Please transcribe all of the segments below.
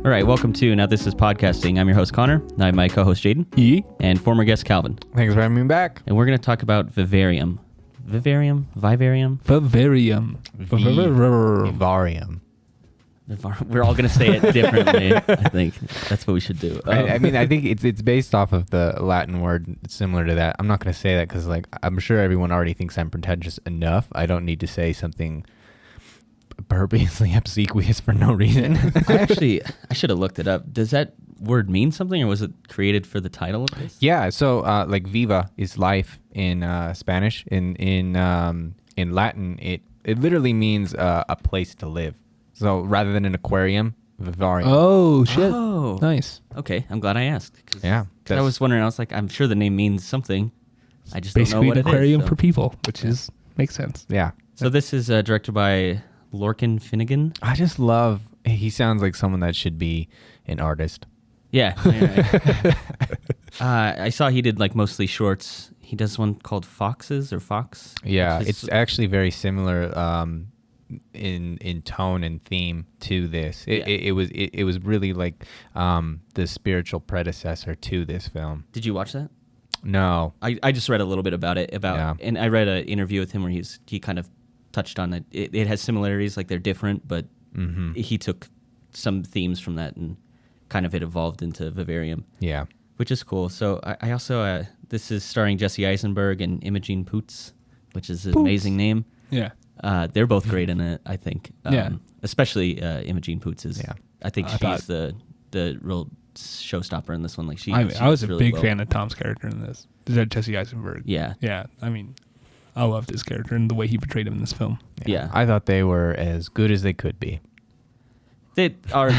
All right, welcome to Now This Is Podcasting. I'm your host, Connor. I'm my co-host, Jaden. And former guest, Calvin. Thanks for having me back. And we're going to talk about Vivarium. Vivarium? Vivarium. We're all going to say it differently. I think that's what we should do. I mean, I think it's based off of the Latin word similar to that. I'm not going to say that because, like, I'm sure everyone already thinks I'm pretentious enough. I don't need to say something purposely obsequious for no reason. I should have looked it up. Does that word mean something, or was it created for the title of this? Yeah. So, like, viva is life in Spanish. In Latin, it literally means a place to live. So rather than an aquarium, Vivarium. Oh, shit. Oh. Nice. Okay, I'm glad I asked. Yeah. I was wondering, I was like, I'm sure the name means something. I just Basically don't know what an aquarium it is. for people, which makes sense. Yeah. So this is directed by Lorcan Finnegan. I just love, he sounds like someone that should be an artist. Yeah. I saw he did like mostly shorts. He does one called Foxes or Fox. Yeah, it's actually very similar in tone and theme to this. It was really like the spiritual predecessor to this film. Did you watch that? No. I just read a little bit about it and I read an interview with him where he kind of touched on it. It has similarities, like they're different, but he took some themes from that and kind of it evolved into Vivarium. Yeah. Which is cool. So I also, this is starring Jesse Eisenberg and Imogen Poots, which is an amazing name. Yeah. They're both great in it, I think. Especially Imogen Poots is. Yeah. I think she's the real showstopper in this one. Like I was a big fan of Tom's character in this. Is that Jesse Eisenberg? Yeah. Yeah. I mean, I loved his character and the way he portrayed him in this film. Yeah. I thought they were as good as they could be. They are.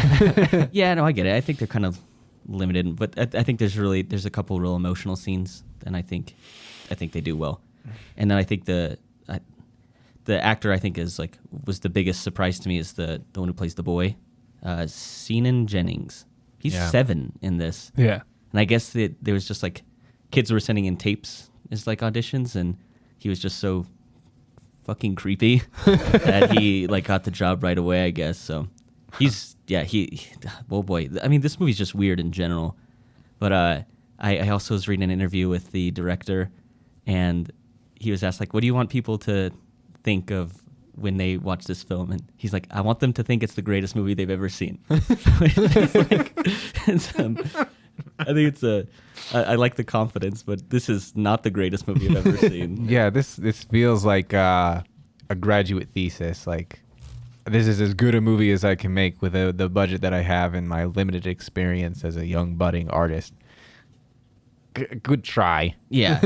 Yeah, no, I get it. I think they're kind of limited, but I think there's a couple real emotional scenes, and I think they do well. And then I think the actor I think was the biggest surprise to me is the one who plays the boy, Seanan Jennings. He's 7 in this. Yeah. And I guess there was just like kids were sending in tapes as like auditions, and he was just so fucking creepy that he like got the job right away, I guess. So oh boy. I mean, this movie's just weird in general. But I also was reading an interview with the director, and he was asked, like, what do you want people to think of when they watch this film? And he's like, I want them to think it's the greatest movie they've ever seen. I think I like the confidence, but this is not the greatest movie I've ever seen. Yeah, this feels like a graduate thesis. Like, this is as good a movie as I can make with the budget that I have and my limited experience as a young budding artist. Good try. Yeah.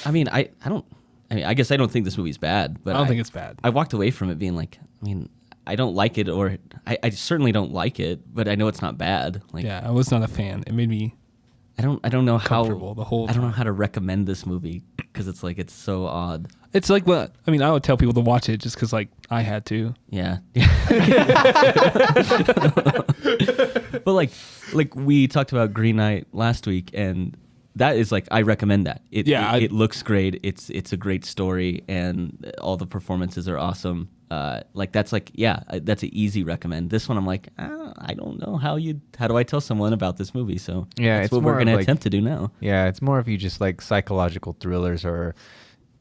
I guess I don't think this movie's bad, but I don't think it's bad. I walked away from it being like, I don't like it, or I certainly don't like it, but I know it's not bad. Like, yeah, I was not a fan. It made me I don't know how the whole I don't know how to recommend this movie because it's like it's so odd. It's like I would tell people to watch it just because like I had to. Yeah. But like we talked about Green Knight last week, and that is like I recommend that. It looks great. It's a great story, and all the performances are awesome. That's an easy recommend. This one I'm like, I don't know how do I tell someone about this movie? So yeah, that's what we're gonna attempt to do now. Yeah, it's more if you just like psychological thrillers or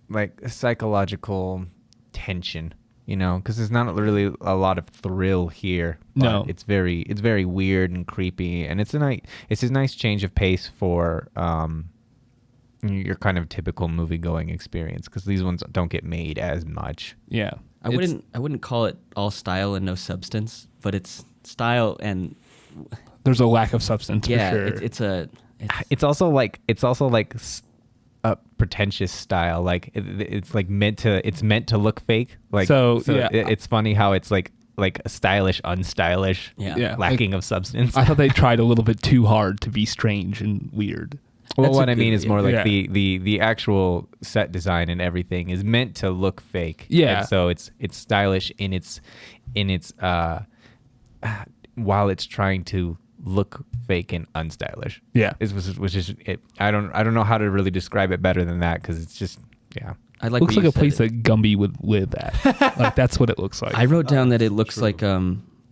like psychological tension, because there's not really a lot of thrill here. No, it's very weird and creepy, and it's a nice change of pace for your kind of typical movie going experience, because these ones don't get made as much. Yeah. I wouldn't call it all style and no substance, but it's style and there's a lack of substance. Yeah, for sure. It's also like a pretentious style. Like it's meant to look fake. Like it's funny how it's like a stylish, unstylish, lacking of substance. I thought they tried a little bit too hard to be strange and weird. Well, what I mean is more like the actual set design and everything is meant to look fake. Yeah. And so it's stylish in its while it's trying to look fake and unstylish. Yeah. Which is it. I don't know how to really describe it better than that, because it's just I like. Looks like a place that Gumby would live at. Like that's what it looks like. I wrote down that it looks like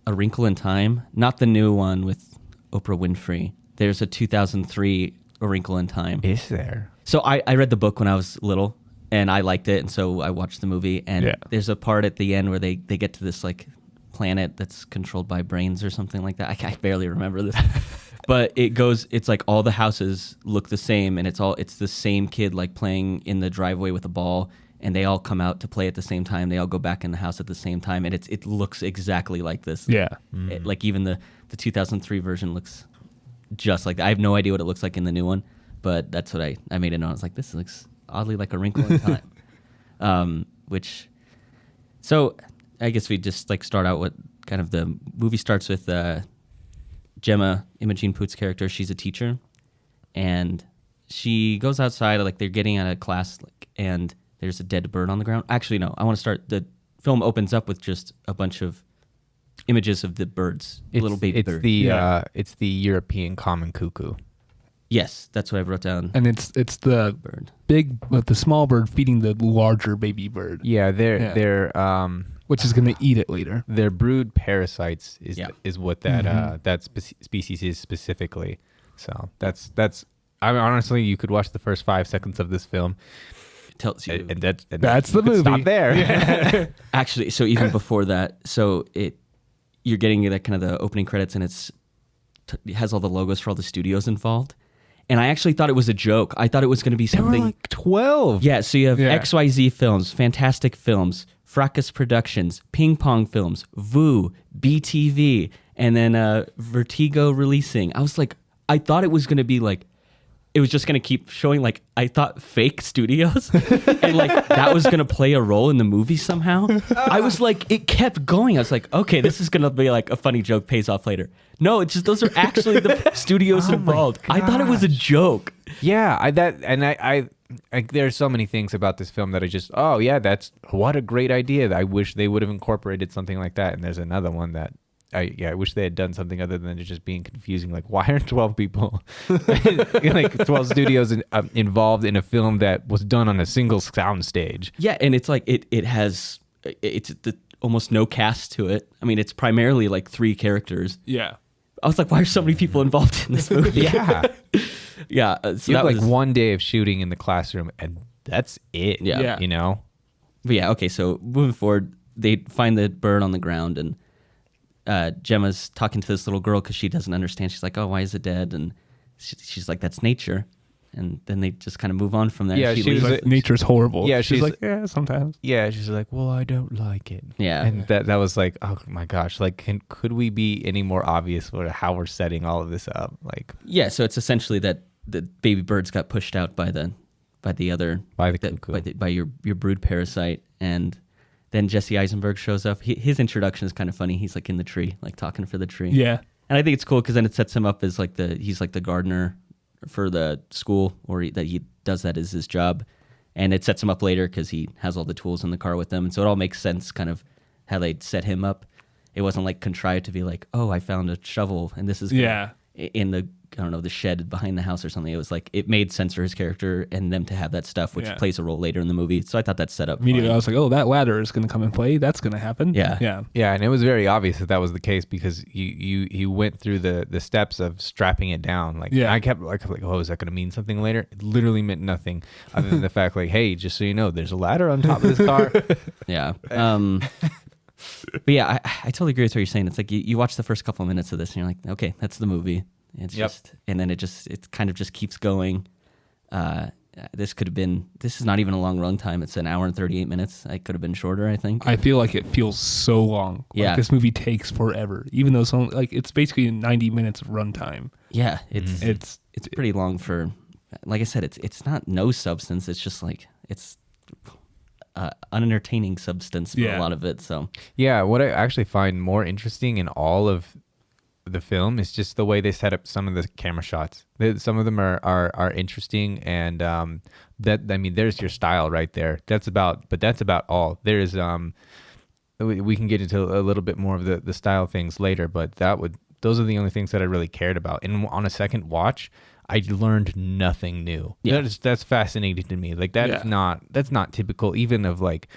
A Wrinkle in Time, not the new one with Oprah Winfrey. There's a 2003 A Wrinkle in Time. Is there? So I read the book when I was little, and I liked it, and so I watched the movie. And there's a part at the end where they get to this like planet that's controlled by brains or something like that. I barely remember this, but it's like all the houses look the same, and it's the same kid like playing in the driveway with a ball, and they all come out to play at the same time. They all go back in the house at the same time, and it looks exactly like this. Yeah. Like even the 2003 version looks just like that. I have no idea what it looks like in the new one, but that's what I made it know. I was like, this looks oddly like A Wrinkle in Time. So I guess we just like start out with kind of the movie starts with Gemma, Imogen Poots' character. She's a teacher, and she goes outside, like they're getting out of class, like, and there's a dead bird on the ground. Actually, no, I want to start. The film opens up with just a bunch of images of the birds, little baby birds. It's the European common cuckoo. Yes, that's what I wrote down. And it's the Bird. the small bird feeding the larger baby bird. Yeah, they're which is going to eat it later. Their brood parasites is what that species is specifically. So that's. I mean, honestly, you could watch the first 5 seconds of this film. It tells you, and that's the movie. Stop there. Yeah. Actually, so even before that, you're getting that kind of the opening credits, and it has all the logos for all the studios involved. And I actually thought it was a joke. I thought it was going to be something. There were like 12. Yeah, so you have XYZ Films, Fantastic Films, Fracas Productions, Ping Pong Films, Voo, BTV, and then Vertigo Releasing. I thought it was going to be like, it was just going to keep showing, like, I thought fake studios, and like that was going to play a role in the movie somehow. I was like, it kept going. I was like, okay, this is going to be like a funny joke, pays off later. No, it's just those are actually the studios involved. I thought it was a joke. Yeah, I there's so many things about this film that I just, what a great idea. I wish they would have incorporated something like that. And there's another one that I wish they had done something other than just being confusing. Like, why aren't 12 people, like 12 studios involved in a film that was done on a single sound stage? Yeah, and it's like it has almost no cast to it. I mean, it's primarily like 3 characters. Yeah. I was like, why are so many people involved in this movie? Yeah. Yeah. So you have that like one day of shooting in the classroom, and that's it. Yeah. You know? But yeah, okay, so moving forward, they find the bird on the ground, and Gemma's talking to this little girl because she doesn't understand. She's like, oh, why is it dead? And she's like, that's nature. And then they just kind of move on from there. Yeah, She's like, nature's horrible. Yeah, she's like, yeah, sometimes. Yeah, she's like, well, I don't like it. Yeah. And that was like, oh my gosh, like, could we be any more obvious for how we're setting all of this up? Like, yeah, so it's essentially that the baby birds got pushed out by the cuckoo. by your brood parasite, and then Jesse Eisenberg shows up. His introduction is kind of funny. He's like in the tree, like talking for the tree. Yeah. And I think it's cool because then it sets him up as like he's like the gardener for the school, or that he does that as his job. And it sets him up later because he has all the tools in the car with him. And so it all makes sense kind of how they set him up. It wasn't like contrived to be like, oh, I found a shovel and this is in the, I don't know, the shed behind the house or something. It was like, it made sense for his character and them to have that stuff, which plays a role later in the movie. So I thought that set up immediately. fine. I was like, oh, that ladder is going to come and play. That's going to happen. Yeah. Yeah. yeah, and it was very obvious that was the case because you went through the steps of strapping it down. Like, I kept like, oh, is that going to mean something later? It literally meant nothing other than the fact, like, hey, just so you know, there's a ladder on top of this car. Yeah. But yeah, I totally agree with what you're saying. It's like you watch the first couple of minutes of this and you're like, okay, that's the movie. It's just, and then it kind of just keeps going. This is not even a long run time. It's an hour and 38 minutes. It could have been shorter, I think. I feel like it feels so long. Like this movie takes forever, even though it's basically 90 minutes of runtime. Yeah, it's pretty long for, like I said, it's not no substance. It's just like it's unentertaining substance for a lot of it. So yeah, what I actually find more interesting in all of the film is just the way they set up some of the camera shots. Some of them are interesting, and there's your style right there. That's about all. There's we can get into a little bit more of the style things later, but those are the only things that I really cared about. And on a second watch, I learned nothing new. Yeah. That's fascinating to me. Like that's not typical even of like,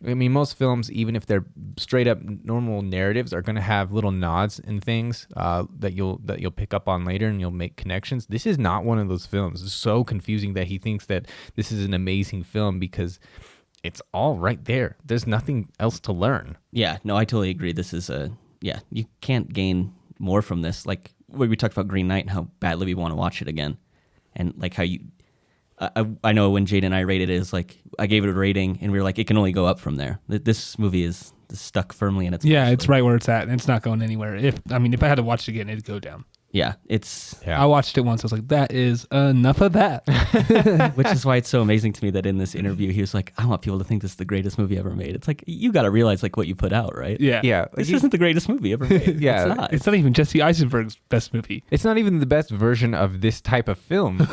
I mean, most films, even if they're straight up normal narratives, are going to have little nods and things that you'll pick up on later, and you'll make connections. This is not one of those films. It's so confusing that he thinks that this is an amazing film because it's all right there. There's nothing else to learn. Yeah, no, I totally agree. This is you can't gain more from this. Like we talked about Green Knight and how badly we want to watch it again, and like how you. I know when Jade and I rated it, is like I gave it a rating and we were like, it can only go up from there. This movie is stuck firmly in its place. Yeah, it's right where it's at, and it's not going anywhere. If I had to watch it again, it'd go down. Yeah, I watched it once. I was like, that is enough of that. Which is why it's so amazing to me that in this interview he was like, I want people to think this is the greatest movie ever made. It's like, you got to realize like what you put out, right? Yeah. Yeah. This isn't the greatest movie ever made. Yeah. It's not even Jesse Eisenberg's best movie. It's not even the best version of this type of film.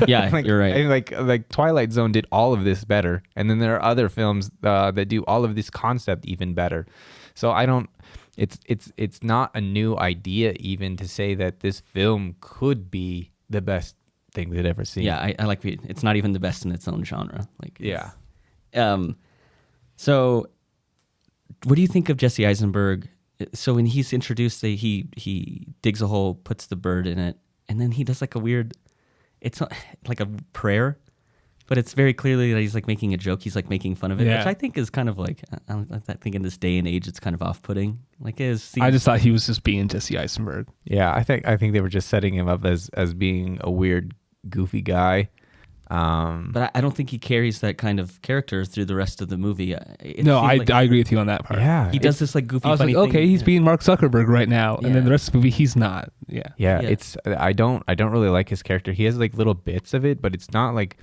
Yeah, like, you're right. And like Twilight Zone did all of this better, and then there are other films that do all of this concept even better. So I don't. It's not a new idea even to say that this film could be the best thing we'd ever seen. Yeah, I like it's not even the best in its own genre. Like Yeah. So what do you think of Jesse Eisenberg? So when he's introduced, he digs a hole, puts the bird in it, and then he does like a weird, it's not, like a prayer, but it's very clearly that he's like making a joke. He's like making fun of it, which I think is kind of like, I think in this day and age, it's kind of off-putting. Like I just thought he was just being Jesse Eisenberg. Yeah, I think they were just setting him up as being a weird, goofy guy. But I don't think he carries that kind of character through the rest of the movie. I agree with you on that part. Yeah, he does this like goofy, funny like, thing. okay, he's being Mark Zuckerberg right now, and then Yeah. the rest of the movie he's not. Yeah. It's I don't really like his character. He has like little bits of it, but it's not like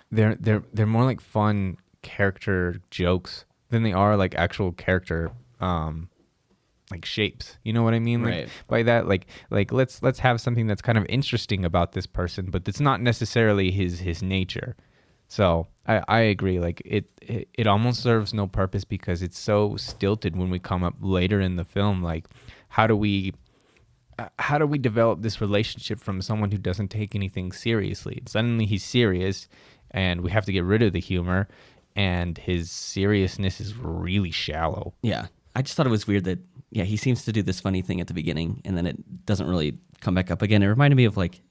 they're more like fun character jokes than they are like actual character like shapes. You know what I mean? Like, right. By that, like let's have something that's kind of interesting about this person, but it's not necessarily his nature. So I agree. Like it almost serves no purpose because it's so stilted when we come up later in the film. Like how do we develop this relationship from someone who doesn't take anything seriously? Suddenly he's serious, and we have to get rid of the humor, and his seriousness is really shallow. Yeah. I just thought it was weird that, he seems to do this funny thing at the beginning, and then it doesn't really come back up again. It reminded me of like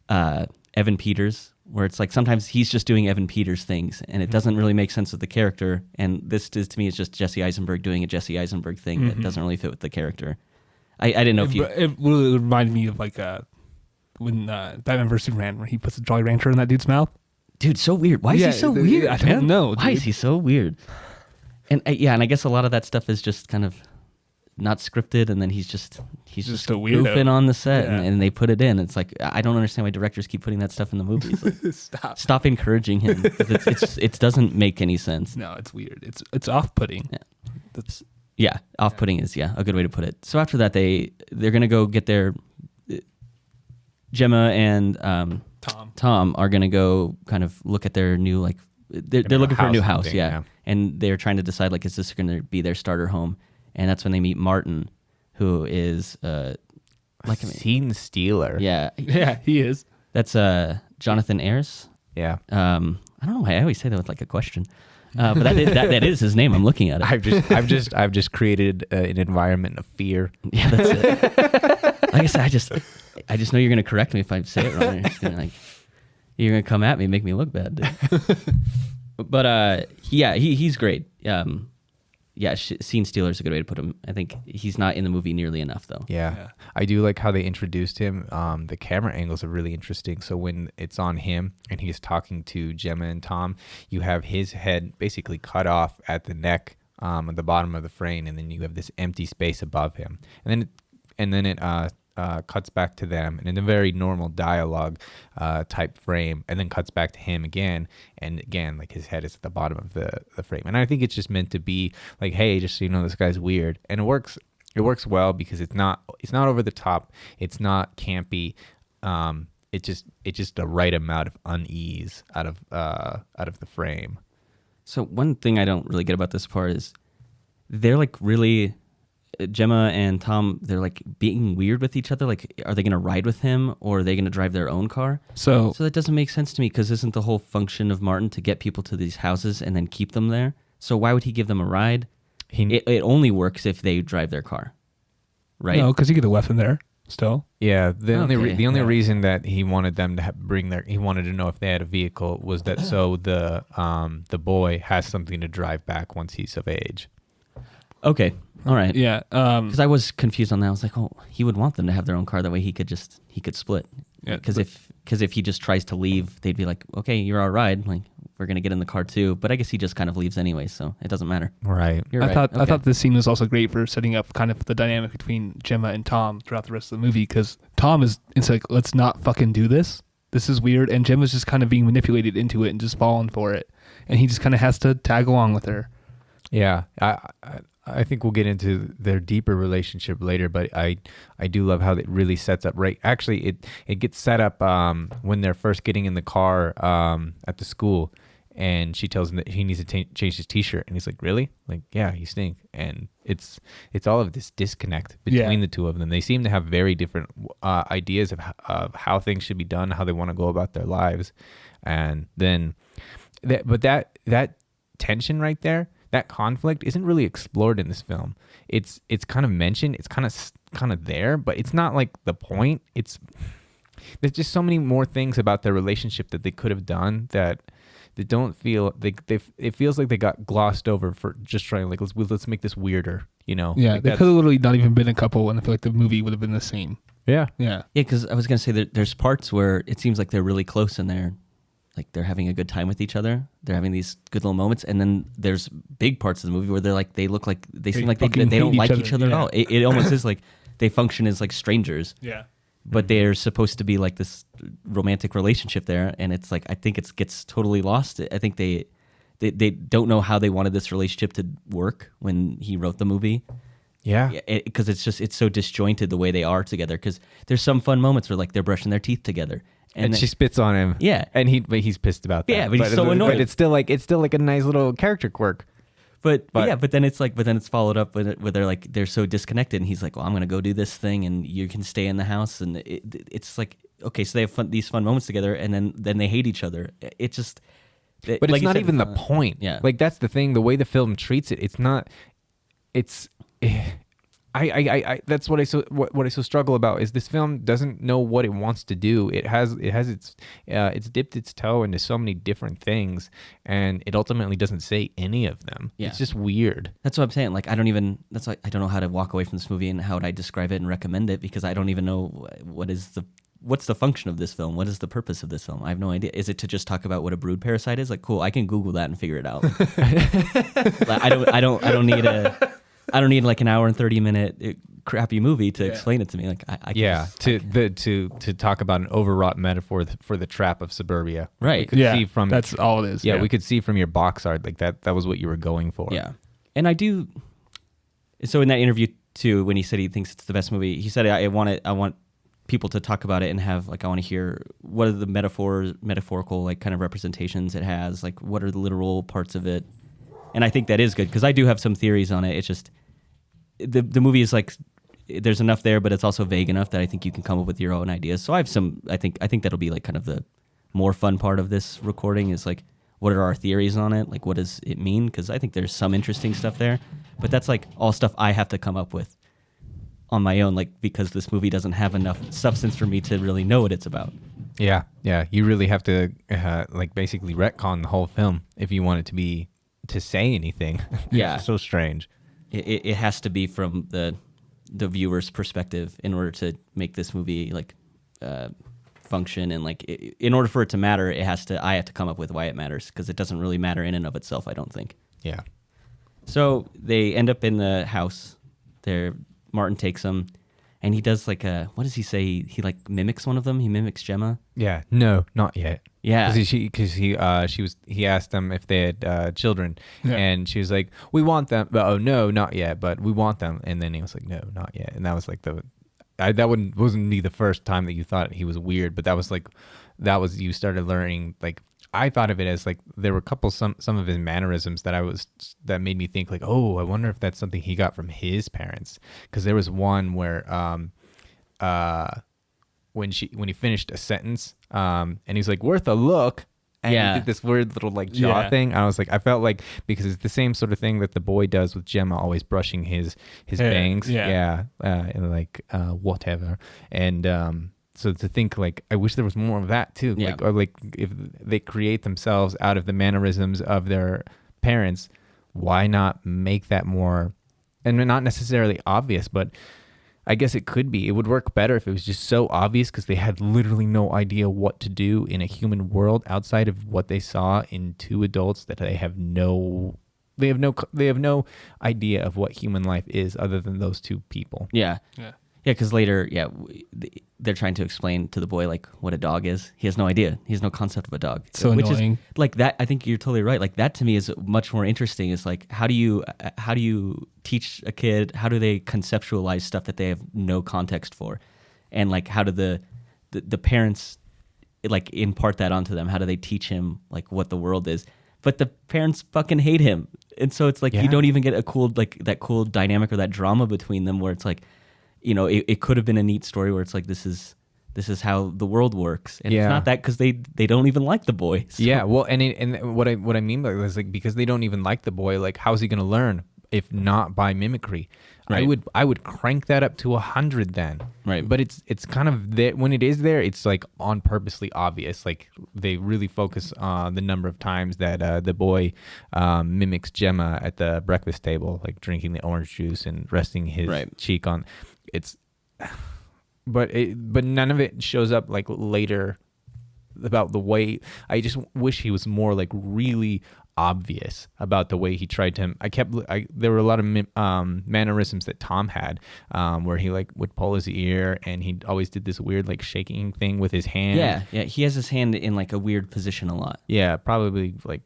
Evan Peters, where it's like sometimes he's just doing Evan Peters things, and it doesn't really make sense with the character. And this is, to me, is just Jesse Eisenberg doing a Jesse Eisenberg thing that doesn't really fit with the character. I didn't know if you... It reminded me of like when Batman vs. Superman, where he puts a Jolly Rancher in that dude's mouth. Dude, so weird. Why is he so weird? I don't know. Why is he so weird? And and I guess a lot of that stuff is just kind of not scripted, and then he's just a weirdo goofing on the set, Yeah. and they put it in. It's like, I don't understand why directors keep putting that stuff in the movies. Like, stop encouraging him. 'Cause it doesn't make any sense. No, it's weird. It's off-putting. Yeah. Off-putting is a good way to put it. So after that, they're gonna go get their Gemma and Tom are gonna go kind of look at their new they're looking for a new house, and they're trying to decide like, is this gonna be their starter home? And that's when they meet Martin, who is like a scene stealer. Yeah, he is. That's Jonathan Ayers. Yeah. I don't know why I always say that with like a question, but that is his name. I'm looking at it. I've just created an environment of fear. Yeah, that's it. Like I said, I just know you're gonna correct me if I say it wrong. You're gonna come at me, and make me look bad, dude. But he's great. Scene stealer is a good way to put him. I think he's not in the movie nearly enough, though. Yeah. I do like how they introduced him. The camera angles are really interesting. So when it's on him and he's talking to Gemma and Tom, you have his head basically cut off at the neck, at the bottom of the frame, and then you have this empty space above him. And then it cuts back to them, and in a very normal dialogue type frame, and then cuts back to him again, and again, like his head is at the bottom of the frame. And I think it's just meant to be like, hey, just so you know, this guy's weird, and it works well because it's not over the top, it's not campy, it's just the right amount of unease out of the frame. So one thing I don't really get about this part is they're like really Gemma and Tom, they're like being weird with each other. Like, are they going to ride with him or are they going to drive their own car? So that doesn't make sense to me because isn't the whole function of Martin to get people to these houses and then keep them there? So why would he give them a ride? It only works if they drive their car, right? No, because he could have left them there still. Yeah, the only reason that he wanted them to he wanted to know if they had a vehicle was that so the boy has something to drive back once he's of age. Okay, all right. Yeah, because I was confused on that. I was like, oh, he would want them to have their own car. That way he could split. Yeah, because if he just tries to leave, they'd be like, okay, you're our ride. Like, we're gonna get in the car too. But I guess he just kind of leaves anyway, so it doesn't matter. Right. You're right. I thought this scene was also great for setting up kind of the dynamic between Gemma and Tom throughout the rest of the movie. Because Tom it's like, let's not fucking do this. This is weird, and Gemma's just kind of being manipulated into it and just falling for it, and he just kind of has to tag along with her. Yeah, I think we'll get into their deeper relationship later, but I do love how it really sets up right. Actually, it gets set up when they're first getting in the car at the school, and she tells him that he needs to change his t-shirt, and he's like, really? Like, yeah, you stink. And it's all of this disconnect between the two of them. They seem to have very different ideas of how things should be done, how they want to go about their lives, and then that tension right there. That conflict isn't really explored in this film. It's kind of mentioned. It's kind of there, but it's not like the point. There's just so many more things about their relationship that they could have done that they don't feel it feels like they got glossed over for just trying like let's make this weirder. You know? Yeah, like they could have literally not even been a couple, and I feel like the movie would have been the same. Yeah. Yeah. Yeah, because I was gonna say that there's parts where it seems like they're really close and they're having a good time with each other. They're having these good little moments, and then there's big parts of the movie where they look like they seem like they don't like each other at all. It almost is like they function as like strangers. Yeah. But they're supposed to be like this romantic relationship there, and it's like I think it gets totally lost. I think they don't know how they wanted this relationship to work when he wrote the movie. Yeah, because it's so disjointed the way they are together. Because there's some fun moments where like they're brushing their teeth together. And she spits on him. Yeah, and he's pissed about that. Yeah, but he's so annoyed. But it's still like a nice little character quirk. But then it's followed up with they're so disconnected, and he's like, well, I'm gonna go do this thing, and you can stay in the house, and it's like, okay, so they have these fun moments together, and then they hate each other. It just, but it's not even the point. Yeah, like that's the thing. The way the film treats it, it's not. It's. I that's what I so struggle about is this film doesn't know what it wants to do. It has it's dipped its toe into so many different things, and it ultimately doesn't say any of them. Yeah. It's just weird. That's what I'm saying. Like I don't know how to walk away from this movie and how would I describe it and recommend it, because I don't even know what's the function of this film? What is the purpose of this film? I have no idea. Is it to just talk about what a brood parasite is? Like, cool, I can Google that and figure it out. Like, I don't need like an hour and 30-minute crappy movie to explain it to me. Like I can to talk about an overwrought metaphor for the trap of suburbia. Right. We could see from that's all it is. Yeah, we could see from your box art like that was what you were going for. Yeah. And I do. So in that interview too, when he said he thinks it's the best movie, he said I want people to talk about it and have like I want to hear what are the metaphorical like kind of representations it has, like what are the literal parts of it. And I think that is good because I do have some theories on it. It's just the movie is like there's enough there, but it's also vague enough that I think you can come up with your own ideas. So I have some. I think that'll be like kind of the more fun part of this recording is like what are our theories on it? Like what does it mean? Because I think there's some interesting stuff there, but that's like all stuff I have to come up with on my own, like because this movie doesn't have enough substance for me to really know what it's about. Yeah. You really have to like basically retcon the whole film if you want it to say anything. Yeah. It's so strange. It has to be from the viewer's perspective in order to make this movie like function, and like in order for it to matter, I have to come up with why it matters, because it doesn't really matter in and of itself, I don't think. Yeah. So they end up in the house. Martin takes them, and he does like what does he say? He like mimics one of them. He mimics Gemma. Yeah. No, not yet. Yeah. Because he asked them if they had children, and she was like, "We want them." But, oh no, not yet. But we want them. And then he was like, "No, not yet." And that was like wasn't be the first time that you thought he was weird, but that was you started learning like I thought of it as like there were a couple some of his mannerisms that made me think like, oh, I wonder if that's something he got from his parents, because there was one where when he finished a sentence and he's like, worth a look. And he did this weird little like jaw thing. I was like, I felt like, because it's the same sort of thing that the boy does with Gemma, always brushing his bangs. And like whatever. And so to think like, I wish there was more of that too. Yeah. Like, or like if they create themselves out of the mannerisms of their parents, why not make that more, and not necessarily obvious, but I guess it could be. It would work better if it was just so obvious, because they had literally no idea what to do in a human world outside of what they saw in two adults, that they have no idea of what human life is other than those two people. Yeah. Because later, they're trying to explain to the boy like what a dog is. He has no idea. He has no concept of a dog. So which annoying. Is like that. I think you're totally right. Like that to me is much more interesting. Is like how do you teach a kid? How do they conceptualize stuff that they have no context for, and like how do the parents like impart that onto them? How do they teach him like what the world is? But the parents fucking hate him, and so it's like you don't even get a cool that cool dynamic or that drama between them where it's like, you know, it could have been a neat story where it's like this is how the world works, and it's not that, because they don't even like the boy. So. Yeah, well, and what I mean by that is like, because they don't even like the boy, like how's he gonna learn if not by mimicry? Right. I would crank that up to 100 then. Right. But it's kind of there when it is there. It's like on purposely obvious. Like they really focus on the number of times that the boy mimics Gemma at the breakfast table, like drinking the orange juice and resting his cheek on. It's, but none of it shows up like later about the way. I just wish he was more like really obvious about the way he tried to. There were a lot of mannerisms that Tom had, where he like would pull his ear, and he always did this weird like shaking thing with his hand. Yeah. He has his hand in like a weird position a lot. Yeah, probably like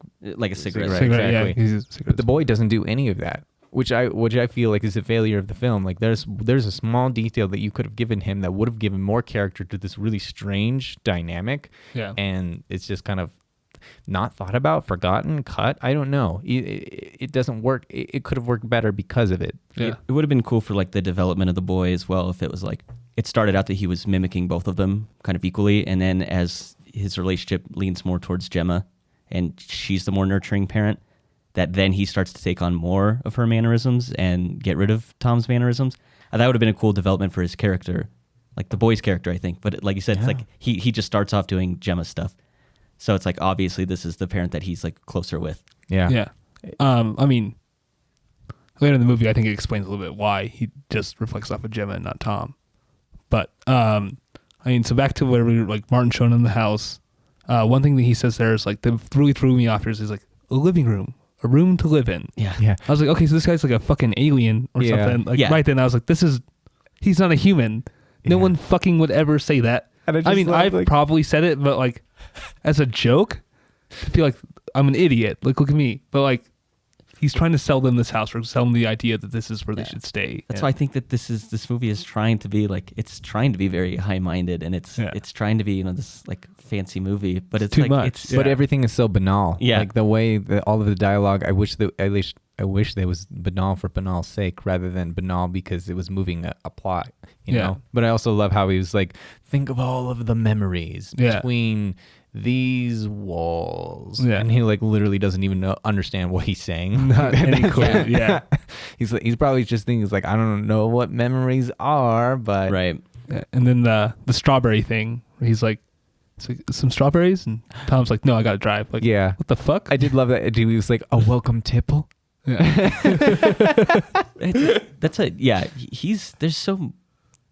a cigarette. Exactly. Yeah, but the boy doesn't do any of that, which I feel like is a failure of the film. Like there's a small detail that you could have given him that would have given more character to this really strange dynamic. Yeah. And it's just kind of not thought about, forgotten, cut. I don't know. It doesn't work. It could have worked better because of it. Yeah. It would have been cool for like the development of the boy as well, if it was like it started out that he was mimicking both of them kind of equally, and then as his relationship leans more towards Gemma and she's the more nurturing parent, that then he starts to take on more of her mannerisms and get rid of Tom's mannerisms. That would have been a cool development for his character, like the boy's character, I think. But like you said, it's like he just starts off doing Gemma stuff. So it's like, obviously this is the parent that he's like closer with. Yeah. Yeah. I mean, later in the movie, I think it explains a little bit why he just reflects off of Gemma and not Tom. But, I mean, so back to where we were, like Martin showing him the house. One thing that he says there is like, that really threw me off, is he's like, a living room, a room to live in. Yeah. I was like, okay, so this guy's like a fucking alien or something. Like right then I was like, he's not a human. No one fucking would ever say that. I mean, I've probably said it, but like as a joke, I feel like I'm an idiot. Like, look at me. But like, he's trying to sell them this house, or sell them the idea that this is where they should stay. That's why I think that this movie is trying to be like, it's trying to be very high-minded, and it's trying to be, you know, this like fancy movie, but it's too like, much. But everything is so banal. Yeah. Like the way that all of the dialogue, I wish there was banal for banal's sake, rather than banal because it was moving a plot, you know? But I also love how he was like, think of all of the memories between these walls. Yeah. And he like literally doesn't even understand what he's saying. Not any clue. Yeah. He's probably just thinking, like, I don't know what memories are, but. Right. Yeah. And then the strawberry thing, where he's like, some strawberries? And Tom's like, no, I gotta drive. Like, what the fuck? I did love that. He was like, a welcome tipple. Yeah.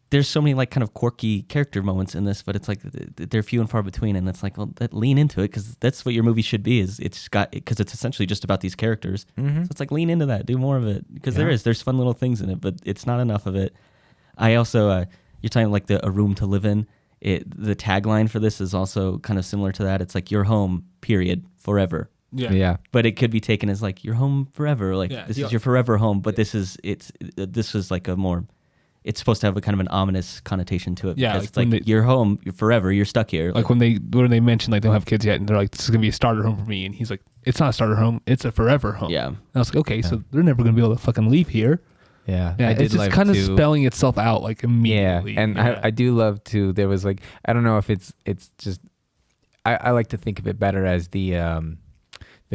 There's so many like kind of quirky character moments in this, but it's like they're few and far between, and it's like, well, lean into it, because that's what your movie should be. Because it's essentially just about these characters. Mm-hmm. So it's like, lean into that, do more of it, because there's fun little things in it, but it's not enough of it. I also you're talking like a room to live in. The tagline for this is also kind of similar to that. It's like, your home, period, forever. Yeah. But it could be taken as like your home forever, like this is your forever home. But this was like a more it's supposed to have a kind of an ominous connotation to it. Yeah, because like it's when like you're home, you're forever, you're stuck here. Like when they mention like they don't have kids yet, and they're like, "This is gonna be a starter home for me," and he's like, "It's not a starter home, it's a forever home." Yeah. And I was like, "Okay, so they're never gonna be able to fucking leave here." Yeah, Yeah, I did it's just love kind of to- spelling itself out like Yeah, immediately. and I do love too. There was like, I don't know if it's just I like to think of it better as the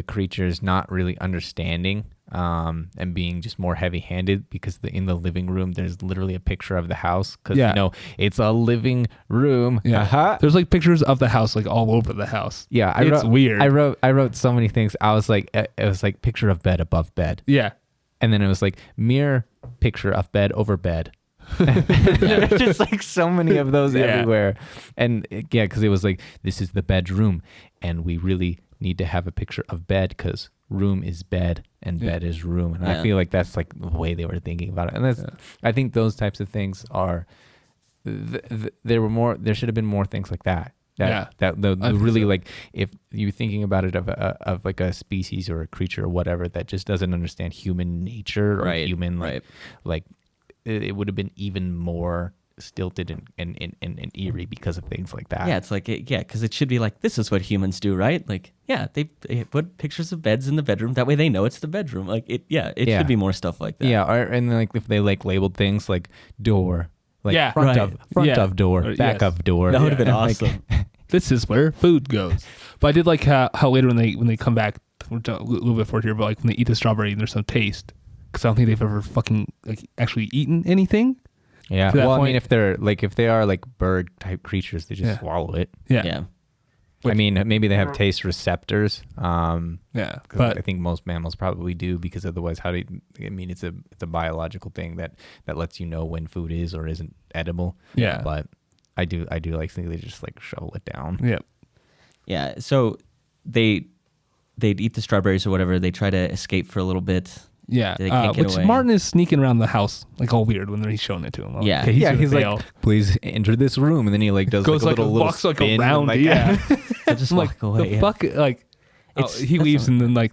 creatures not really understanding and being just more heavy-handed, because in the living room there's literally a picture of the house, because Yeah. you know it's a living room. Yeah, Haha. there's like pictures of the house like all over the house. Yeah, It's weird. I wrote so many things. I was like, it was like picture of bed above bed, Yeah, and then it was like mirror picture of bed over bed. Just like so many of those Yeah. everywhere. And yeah, because it was like, this is the bedroom, and we really need to have a picture of bed, because room is bed and Yeah. bed is room. And Yeah. I feel like that's like the way they were thinking about it. And that's, I think those types of things are, there should have been more things like that. Yeah. That the I think really so. like, if you're thinking about it of like a species or a creature or whatever that just doesn't understand human nature or Right, human right. like it would have been even more stilted and eerie because of things like that. Yeah, it's like, because it should be like, this is what humans do, right? Like, yeah, they put pictures of beds in the bedroom. That way they know it's the bedroom. Like, it Yeah. should be more stuff like that. Yeah, and then like if they like labeled things like door, like Yeah, front right. of door, Or- back yes. of door. That would have been And, like, awesome. this is where food goes. But I did like how later when they come back, we're a little bit forward here, but like when they eat the strawberry, there's some taste, because I don't think they've ever fucking like actually eaten anything. Yeah. To that Well, I point- mean, if they are like bird type creatures, they just Yeah. swallow it. Yeah, Yeah. I mean, maybe they have taste receptors. yeah. 'Cause But I think most mammals probably do, because otherwise, how do you, I mean, it's a biological thing that lets you know when food is or isn't edible. yeah, But I do like think they just like shovel it down. yeah, Yeah. So they'd eat the strawberries or whatever. They try to escape for a little bit. yeah. They can't get Which away. Martin is sneaking around the house like all weird when he's showing it to him. Like, Yeah. okay, Yeah, gonna he's bail. like, please enter this room, and then he like does Goes like a little walks like spin, and, around. like, Yeah, They just I'm walk like away. the yeah. fuck, like. He That's leaves, what- and then like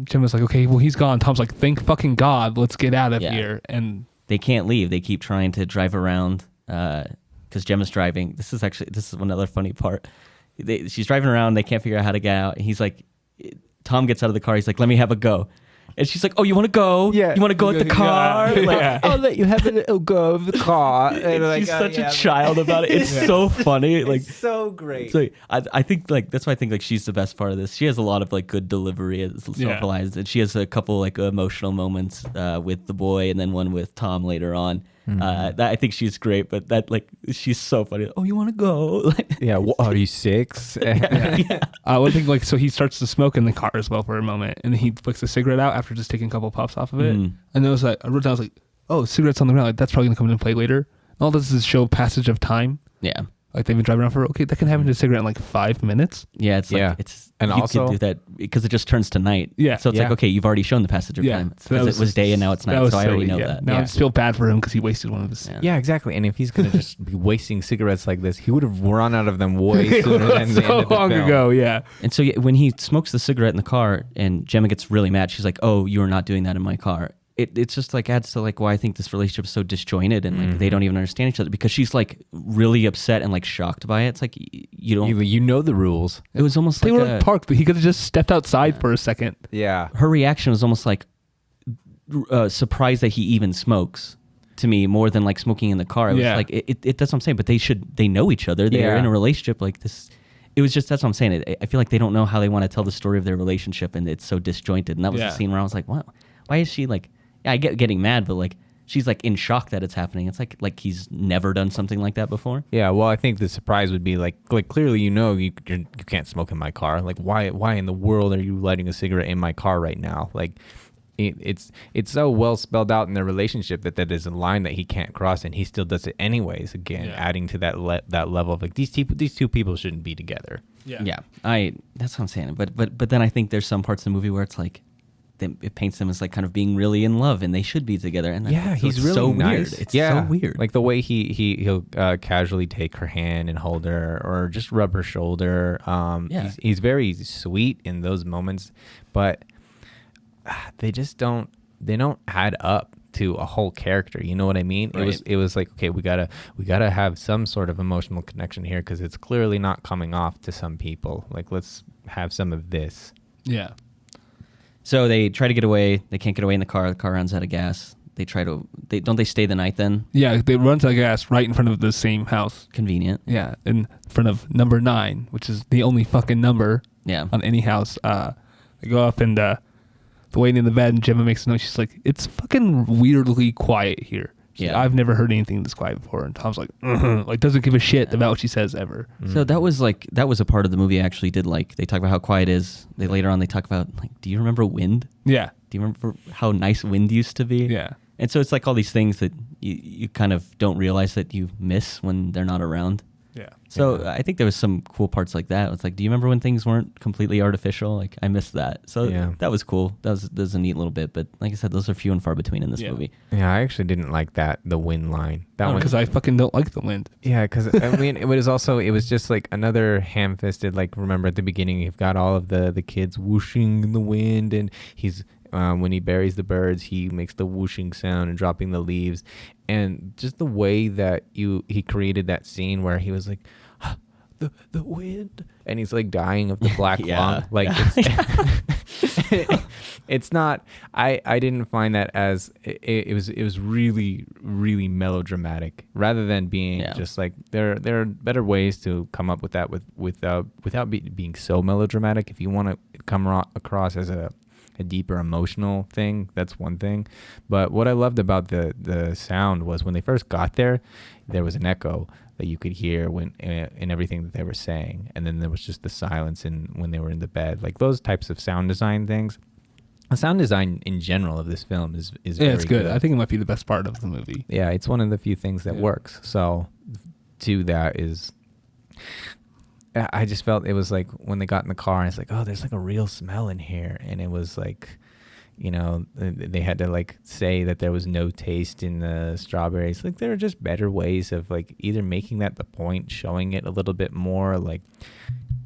Jim was like, okay, well he's gone. Tom's like, thank fucking God, let's get out of Yeah. here. And They can't leave. They keep trying to drive around because Gemma's driving. This is one other funny part. She's driving around. They can't figure out how to get out. And he's like, Tom gets out of the car. He's like, let me have a go. And she's like, oh, you want to go? Yeah. You want to go at the car? Yeah. Like, Yeah. I'll let you have a little go of the car. And like, she's oh, such yeah, a child about it. It's so funny. Like, it's so great. so I think like that's why I think like she's the best part of this. She has a lot of like good delivery as Yeah. lines, and she has a couple like emotional moments with the boy, and then one with Tom later on. That I think she's great, but that like she's so funny. Oh, you want to go? Like, Yeah, are you 6? one thing, like, so he starts to smoke in the car as well for a moment, and he flicks a cigarette out after just taking a couple puffs off of it. Mm. And then I wrote down, I was like, oh, cigarettes on the ground, like, that's probably gonna come into play later. And all this is show passage of time. yeah, Like they've been driving around for, okay, that can happen to a cigarette in like 5 minutes. yeah. It's like Yeah. it's And you also- could do that because it just turns to night. Yeah. So it's like Yeah. okay, you've already shown the passage of time So that because it was day and now it's that night. was So I already silly, know yeah. that. Now I Yeah. just feel bad for him because he wasted one of his. Yeah. Yeah, exactly. And if he's gonna just be wasting cigarettes like this, he would have run out of them way sooner than the so end of the long film. ago, yeah. And so when he smokes the cigarette in the car and Gemma gets really mad, she's like, oh, you are not doing that in my car. It's just like adds to like why I think this relationship is so disjointed and like they don't even understand each other because she's like really upset and like shocked by it. It's like you don't. You know the rules. It was almost They like were like parked, but he could have just stepped outside for a second. Yeah. her reaction was almost like surprised that he even smokes. To me, more than like smoking in the car. It was Yeah. like it. That's what I'm saying. But they know each other. They're Yeah. in a relationship like this. It was just that's what I'm saying. I feel like they don't know how they want to tell the story of their relationship, and it's so disjointed. And that was Yeah. the scene where I was like, wow, why is she like? Yeah, I get getting mad, but like she's like in shock that it's happening. It's like he's never done something like that before. Yeah, well, I think the surprise would be like clearly you can't smoke in my car. Like why in the world are you lighting a cigarette in my car right now? Like it's so well spelled out in their relationship that is a line that he can't cross, and he still does it anyways. Again, Yeah. adding to that level of like these two people shouldn't be together. Yeah, that's what I'm saying. But then I think there's some parts of the movie where it's like it paints them as like kind of being really in love and they should be together. And Yeah, it's he's really so nice. weird. It's yeah, so weird. Like the way he'll casually take her hand and hold her, or just rub her shoulder. Yeah. He's very sweet in those moments, but they just don't add up to a whole character. You know what I mean? Right. It was like, okay, we gotta have some sort of emotional connection here because it's clearly not coming off to some people. Like, let's have some of this. Yeah. So they try to get away. They can't get away in the car. The car runs out of gas. They don't they stay the night then? Yeah, they run to gas right in front of the same house. Convenient. Yeah, in front of number 9, which is the only fucking number Yeah. on any house. They go up and they're waiting in the bed, and Gemma makes a note. She's like, it's fucking weirdly quiet here. She's Yeah. like, I've never heard anything this quiet before. And Tom's like, like doesn't give a shit about what she says ever. So that was a part of the movie I actually did like. They talk about how quiet it is. Later on they talk about like, do you remember wind? Yeah, Do you remember how nice wind used to be? yeah. And so it's like all these things that you kind of don't realize that you miss when they're not around. Yeah. So I think there was some cool parts like that. It's like, do you remember when things weren't completely artificial? Like I missed that. So that was cool. That was a neat little bit. But like I said, those are few and far between in this movie. Yeah, I actually didn't like the wind line. That one, Because I fucking don't like the wind. yeah, because I mean, it was just like another ham-fisted. Like, remember at the beginning, you've got all of the kids whooshing in the wind, and he's when he buries the birds, he makes the whooshing sound and dropping the leaves, and just the way that he created that scene where he was like, the wind, and he's like dying of the black lung. Like it's not. I didn't find that as it was really really melodramatic rather than being just like there are better ways to come up with that without being so melodramatic. If you want to come across as a deeper emotional thing, that's one thing. But what I loved about the sound was when they first got there was an echo that you could hear when in everything that they were saying, and then there was just the silence when they were in the bed. Like those types of sound design things. The sound design in general of this film is very it's good. I think it might be the best part of the movie. Yeah, it's one of the few things that works. So to that is, I just felt it was like when they got in the car and it's like, oh, there's like a real smell in here. And it was like, you know, they had to like say that there was no taste in the strawberries. Like there are just better ways of like either making that the point, showing it a little bit more. Like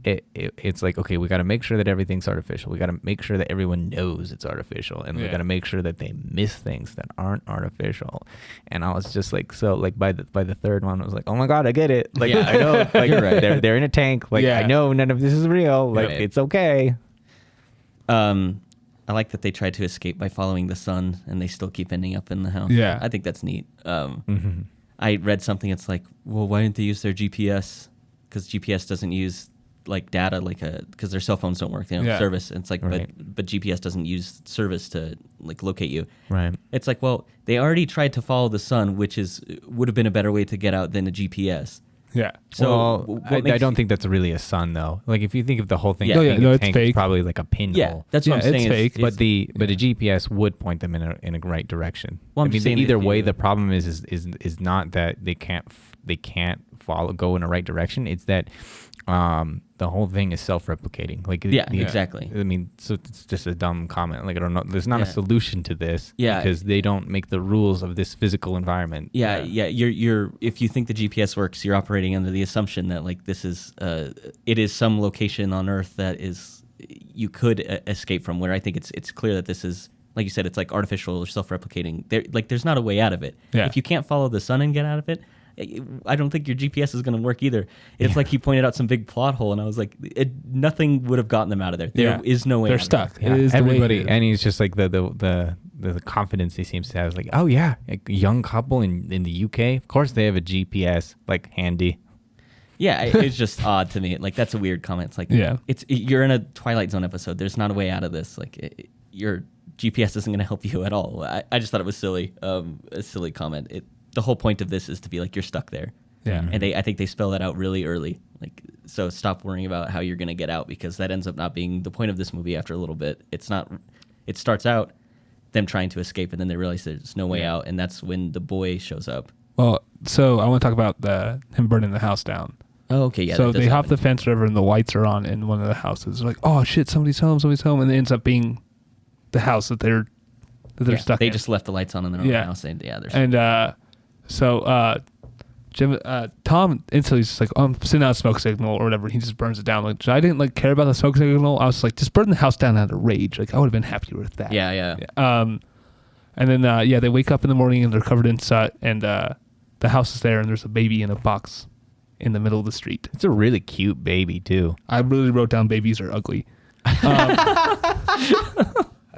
it's like, okay, we got to make sure that everything's artificial. We got to make sure that everyone knows it's artificial. And we got to make sure that they miss things that aren't artificial. And I was just like, so like by the third one, I was like, oh my God, I get it. Like, I know, like You're right. they're in a tank. Like, I know none of this is real. Like, it's okay. I like that they tried to escape by following the sun, and they still keep ending up in the house. Yeah. I think that's neat. I read something. It's like, well, why didn't they use their GPS? Because GPS doesn't use like data, because their cell phones don't work. They don't have service. And it's like, but GPS doesn't use service to like locate you. Right. It's like, well, they already tried to follow the sun, which would have been a better way to get out than a GPS. Yeah. So I don't think that's really a sun though. Like if you think of the whole thing, it's tank, fake. it's probably like a pinhole. Yeah, that's what I'm saying. It's fake. But a GPS would point them in a right direction. Well, I mean, saying either way, the problem is not that they can't go in a right direction. It's that the whole thing is self-replicating. Like exactly. I mean, so it's just a dumb comment. Like I don't know. There's not a solution to this. Yeah. Because they don't make the rules of this physical environment. Yeah. You're if you think the GPS works, you're operating under the assumption that like this is it is some location on Earth that is you could escape from. Where I think it's clear that this is, like you said, it's like artificial or self-replicating. There's not a way out of it. Yeah. If you can't follow the sun and get out of it, I don't think your GPS is going to work either. It's like he pointed out some big plot hole, and I was like, nothing would have gotten them out of there. There is no way. They're out stuck. Yeah, It is everybody, the way it is. and he's just like the confidence he seems to have is like, oh yeah, a young couple in the UK, of course they have a GPS like handy. Yeah, it's just odd to me. Like that's a weird comment. It's like, you're in a Twilight Zone episode. There's not a way out of this. Like your GPS isn't going to help you at all. I just thought it was silly. A silly comment. The whole point of this is to be like you're stuck there. Yeah. And I think they spell that out really early. Like, so stop worrying about how you're going to get out, because that ends up not being the point of this movie after a little bit. It's not. It starts out them trying to escape, and then they realize there's no way out, and that's when the boy shows up. Well, so I want to talk about him burning the house down. Oh, okay, yeah. So they hop the fence, whatever, and the lights are on in one of the houses. They're like, oh shit, somebody's home, and it ends up being the house that they're stuck in. They just left the lights on in their own house. And Tom instantly is just like, oh, I'm sending out a smoke signal or whatever. He just burns it down. Like, I didn't like care about the smoke signal. I was like, just burn the house down out of rage. Like, I would have been happier with that. Yeah. And then they wake up in the morning and they're covered in soot, and the house is there, and there's a baby in a box in the middle of the street. It's a really cute baby too. I really wrote down babies are ugly. I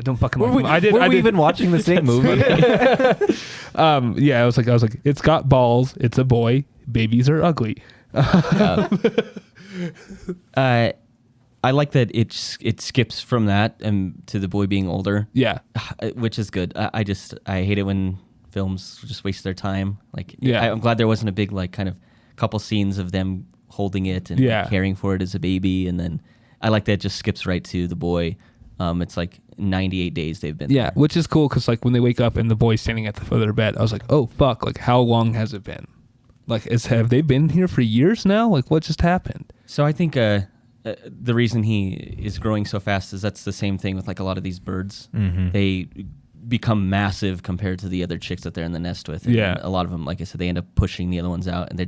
don't fucking like them. Were we even watching the same movie? I was like, it's got balls. It's a boy. Babies are ugly. I like that it skips from that and to the boy being older. Yeah, which is good. I hate it when films just waste their time. Like, Yeah. I'm glad there wasn't a big like kind of couple scenes of them holding it and Yeah. caring for it as a baby, and then I like that it just skips right to the boy. It's like 98 days they've been there. which is cool because like when they wake up and the boy's standing at the foot of their bed, I was like, oh fuck, like how long has it been? Like, have they been here for years now? Like, what just happened? So I think the reason he is growing so fast is that's the same thing with like a lot of these birds. Mm-hmm. They become massive compared to the other chicks that they're in the nest with. And Yeah. a lot of them, like I said, they end up pushing the other ones out, and they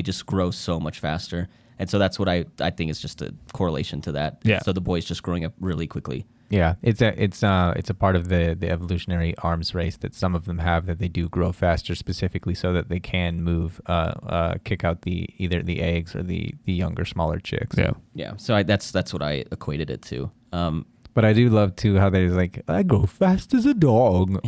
just grow so much faster. And so that's what I think is just a correlation to that. Yeah. So the boy's just growing up really quickly. Yeah, it's a part of the evolutionary arms race that some of them have, that they do grow faster specifically so that they can move, kick out either the eggs or the younger, smaller chicks. Yeah. Yeah. So that's what I equated it to. But I do love too how there's like, I go fast as a dog.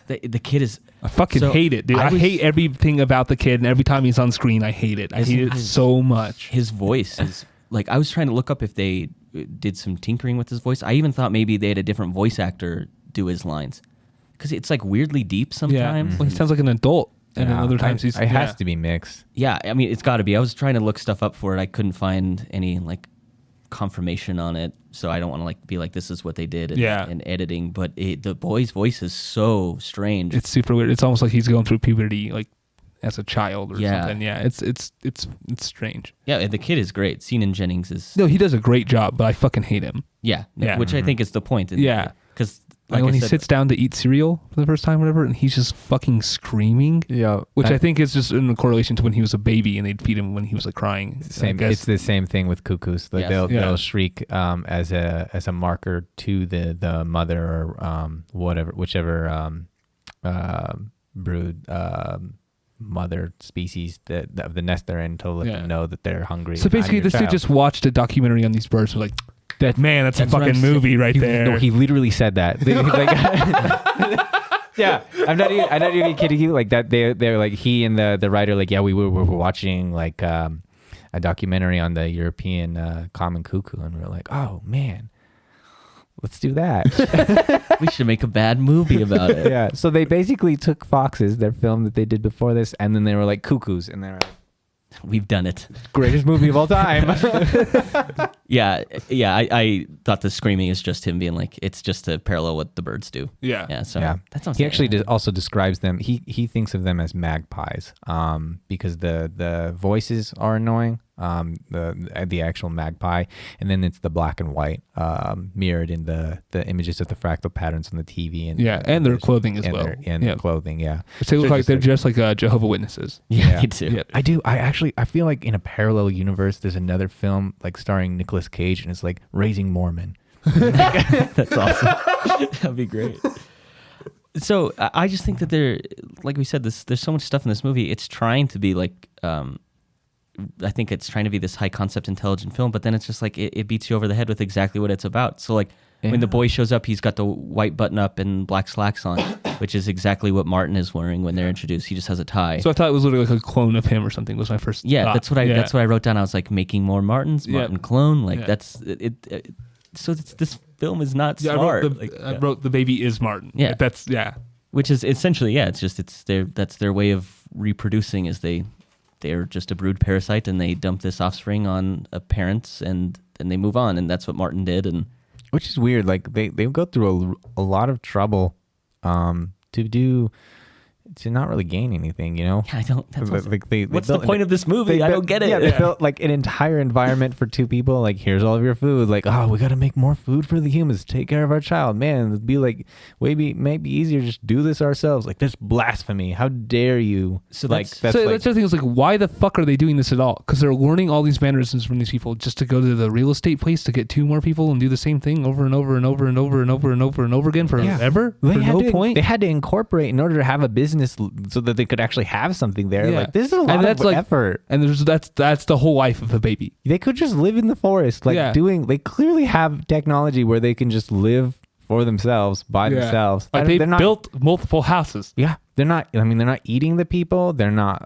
The kid is. I fucking So, hate it, dude. I was- hate everything about the kid, and every time he's on screen, I hate it. I hate it so much. His voice is like, I was trying to look up if they did some tinkering with his voice. I even thought maybe they had a different voice actor do his lines, because it's like weirdly deep sometimes. Yeah, well, he sounds like an adult, and then other times it has to be mixed. Yeah, I mean, it's got to be. I was trying to look stuff up for it. I couldn't find any like confirmation on it, so I don't want to like be like, this is what they did in editing. But the boy's voice is so strange. It's super weird. It's almost like he's going through puberty, like as a child or Yeah. something. Yeah, it's strange. Yeah, and the kid is great. Seanan Jennings is No, he does a great job, but I fucking hate him. yeah, Yeah. which I think is the point. Yeah. because Like when he sits down to eat cereal for the first time, whatever, and he's just fucking screaming. Yeah, Which I think is just in correlation to when he was a baby and they'd feed him when he was like crying. Same. I guess. It's the same thing with cuckoos. Like Yes. they'll shriek as a marker to the mother or whichever brood mother species that of the nest they're in, to let them know that they're hungry. So basically, this dude just watched a documentary on these birds. Was like, that's a what fucking I'm movie right there. No, he literally said that. Yeah, I'm not even kidding you. Like that, they're like, he and the writer, like, yeah, we were watching like a documentary on the European common cuckoo, and we were like, oh man, let's do that. we should make a bad movie about it. Yeah. So they basically took foxes, their film that they did before this, and then they were like cuckoos, and they were like, We've done it. greatest movie of all time. Yeah. I thought the screaming is just him being like, it's just to parallel what the birds do. Yeah. So Yeah. that sounds. He actually also describes them. He thinks of them as magpies, because the voices are annoying. The actual magpie, and then it's the black and white mirrored in the images of the fractal patterns on the TV, and and their clothing as and well. their clothing. Yeah, Which they look like they're just like Jehovah's Witnesses. Yeah, me too. Yeah. I feel like in a parallel universe, there's another film like starring Nicolas Cage, and it's like Raising Mormon. That's awesome. That'd be great. So I just think that like we said, there's so much stuff in this movie. It's trying to be like, I think it's trying to be this high concept, intelligent film, but then it's just like it beats you over the head with exactly what it's about. So like when the boy shows up, he's got the white button up and black slacks on, which is exactly what Martin is wearing when they're introduced. He just has a tie. So I thought it was literally like a clone of him or something. Was my first. Yeah, thought. that's what I wrote down. I was like, making more Martins, Martin clone. Like that's it. So this film is not smart. I wrote the baby is Martin. Yeah. Like, that's Which is essentially that's their way of reproducing. Is they're just a brood parasite, and they dump this offspring on a parents, and then they move on, and that's what Martin did. And Which is weird. Like they go through a lot of trouble to do to not really gain anything, you know? I don't. That's also, Like what's the point of this movie? I don't get it. Yeah, they built like an entire environment for two people. Like, here's all of your food. Like, oh, we got to make more food for the humans. Take care of our child. Man, it'd be like maybe easier just do this ourselves. Like, that's blasphemy. How dare you? So like, that's So like, that's the thing. Is like, why the fuck are they doing this at all? Because they're learning all these mannerisms from these people just to go to the real estate place to get two more people and do the same thing over and over and over and over and over and over and over again forever. They For had no to, point. They had to incorporate in order to have a business so that they could actually have something there. Yeah. Like, this is a lot And that's of like- effort. And that's the whole life of a baby. They could just live in the forest, like Yeah. they clearly have technology where they can just live for themselves, by themselves. Like They're not, built multiple houses. yeah, they're not, I mean, they're not eating the people. They're not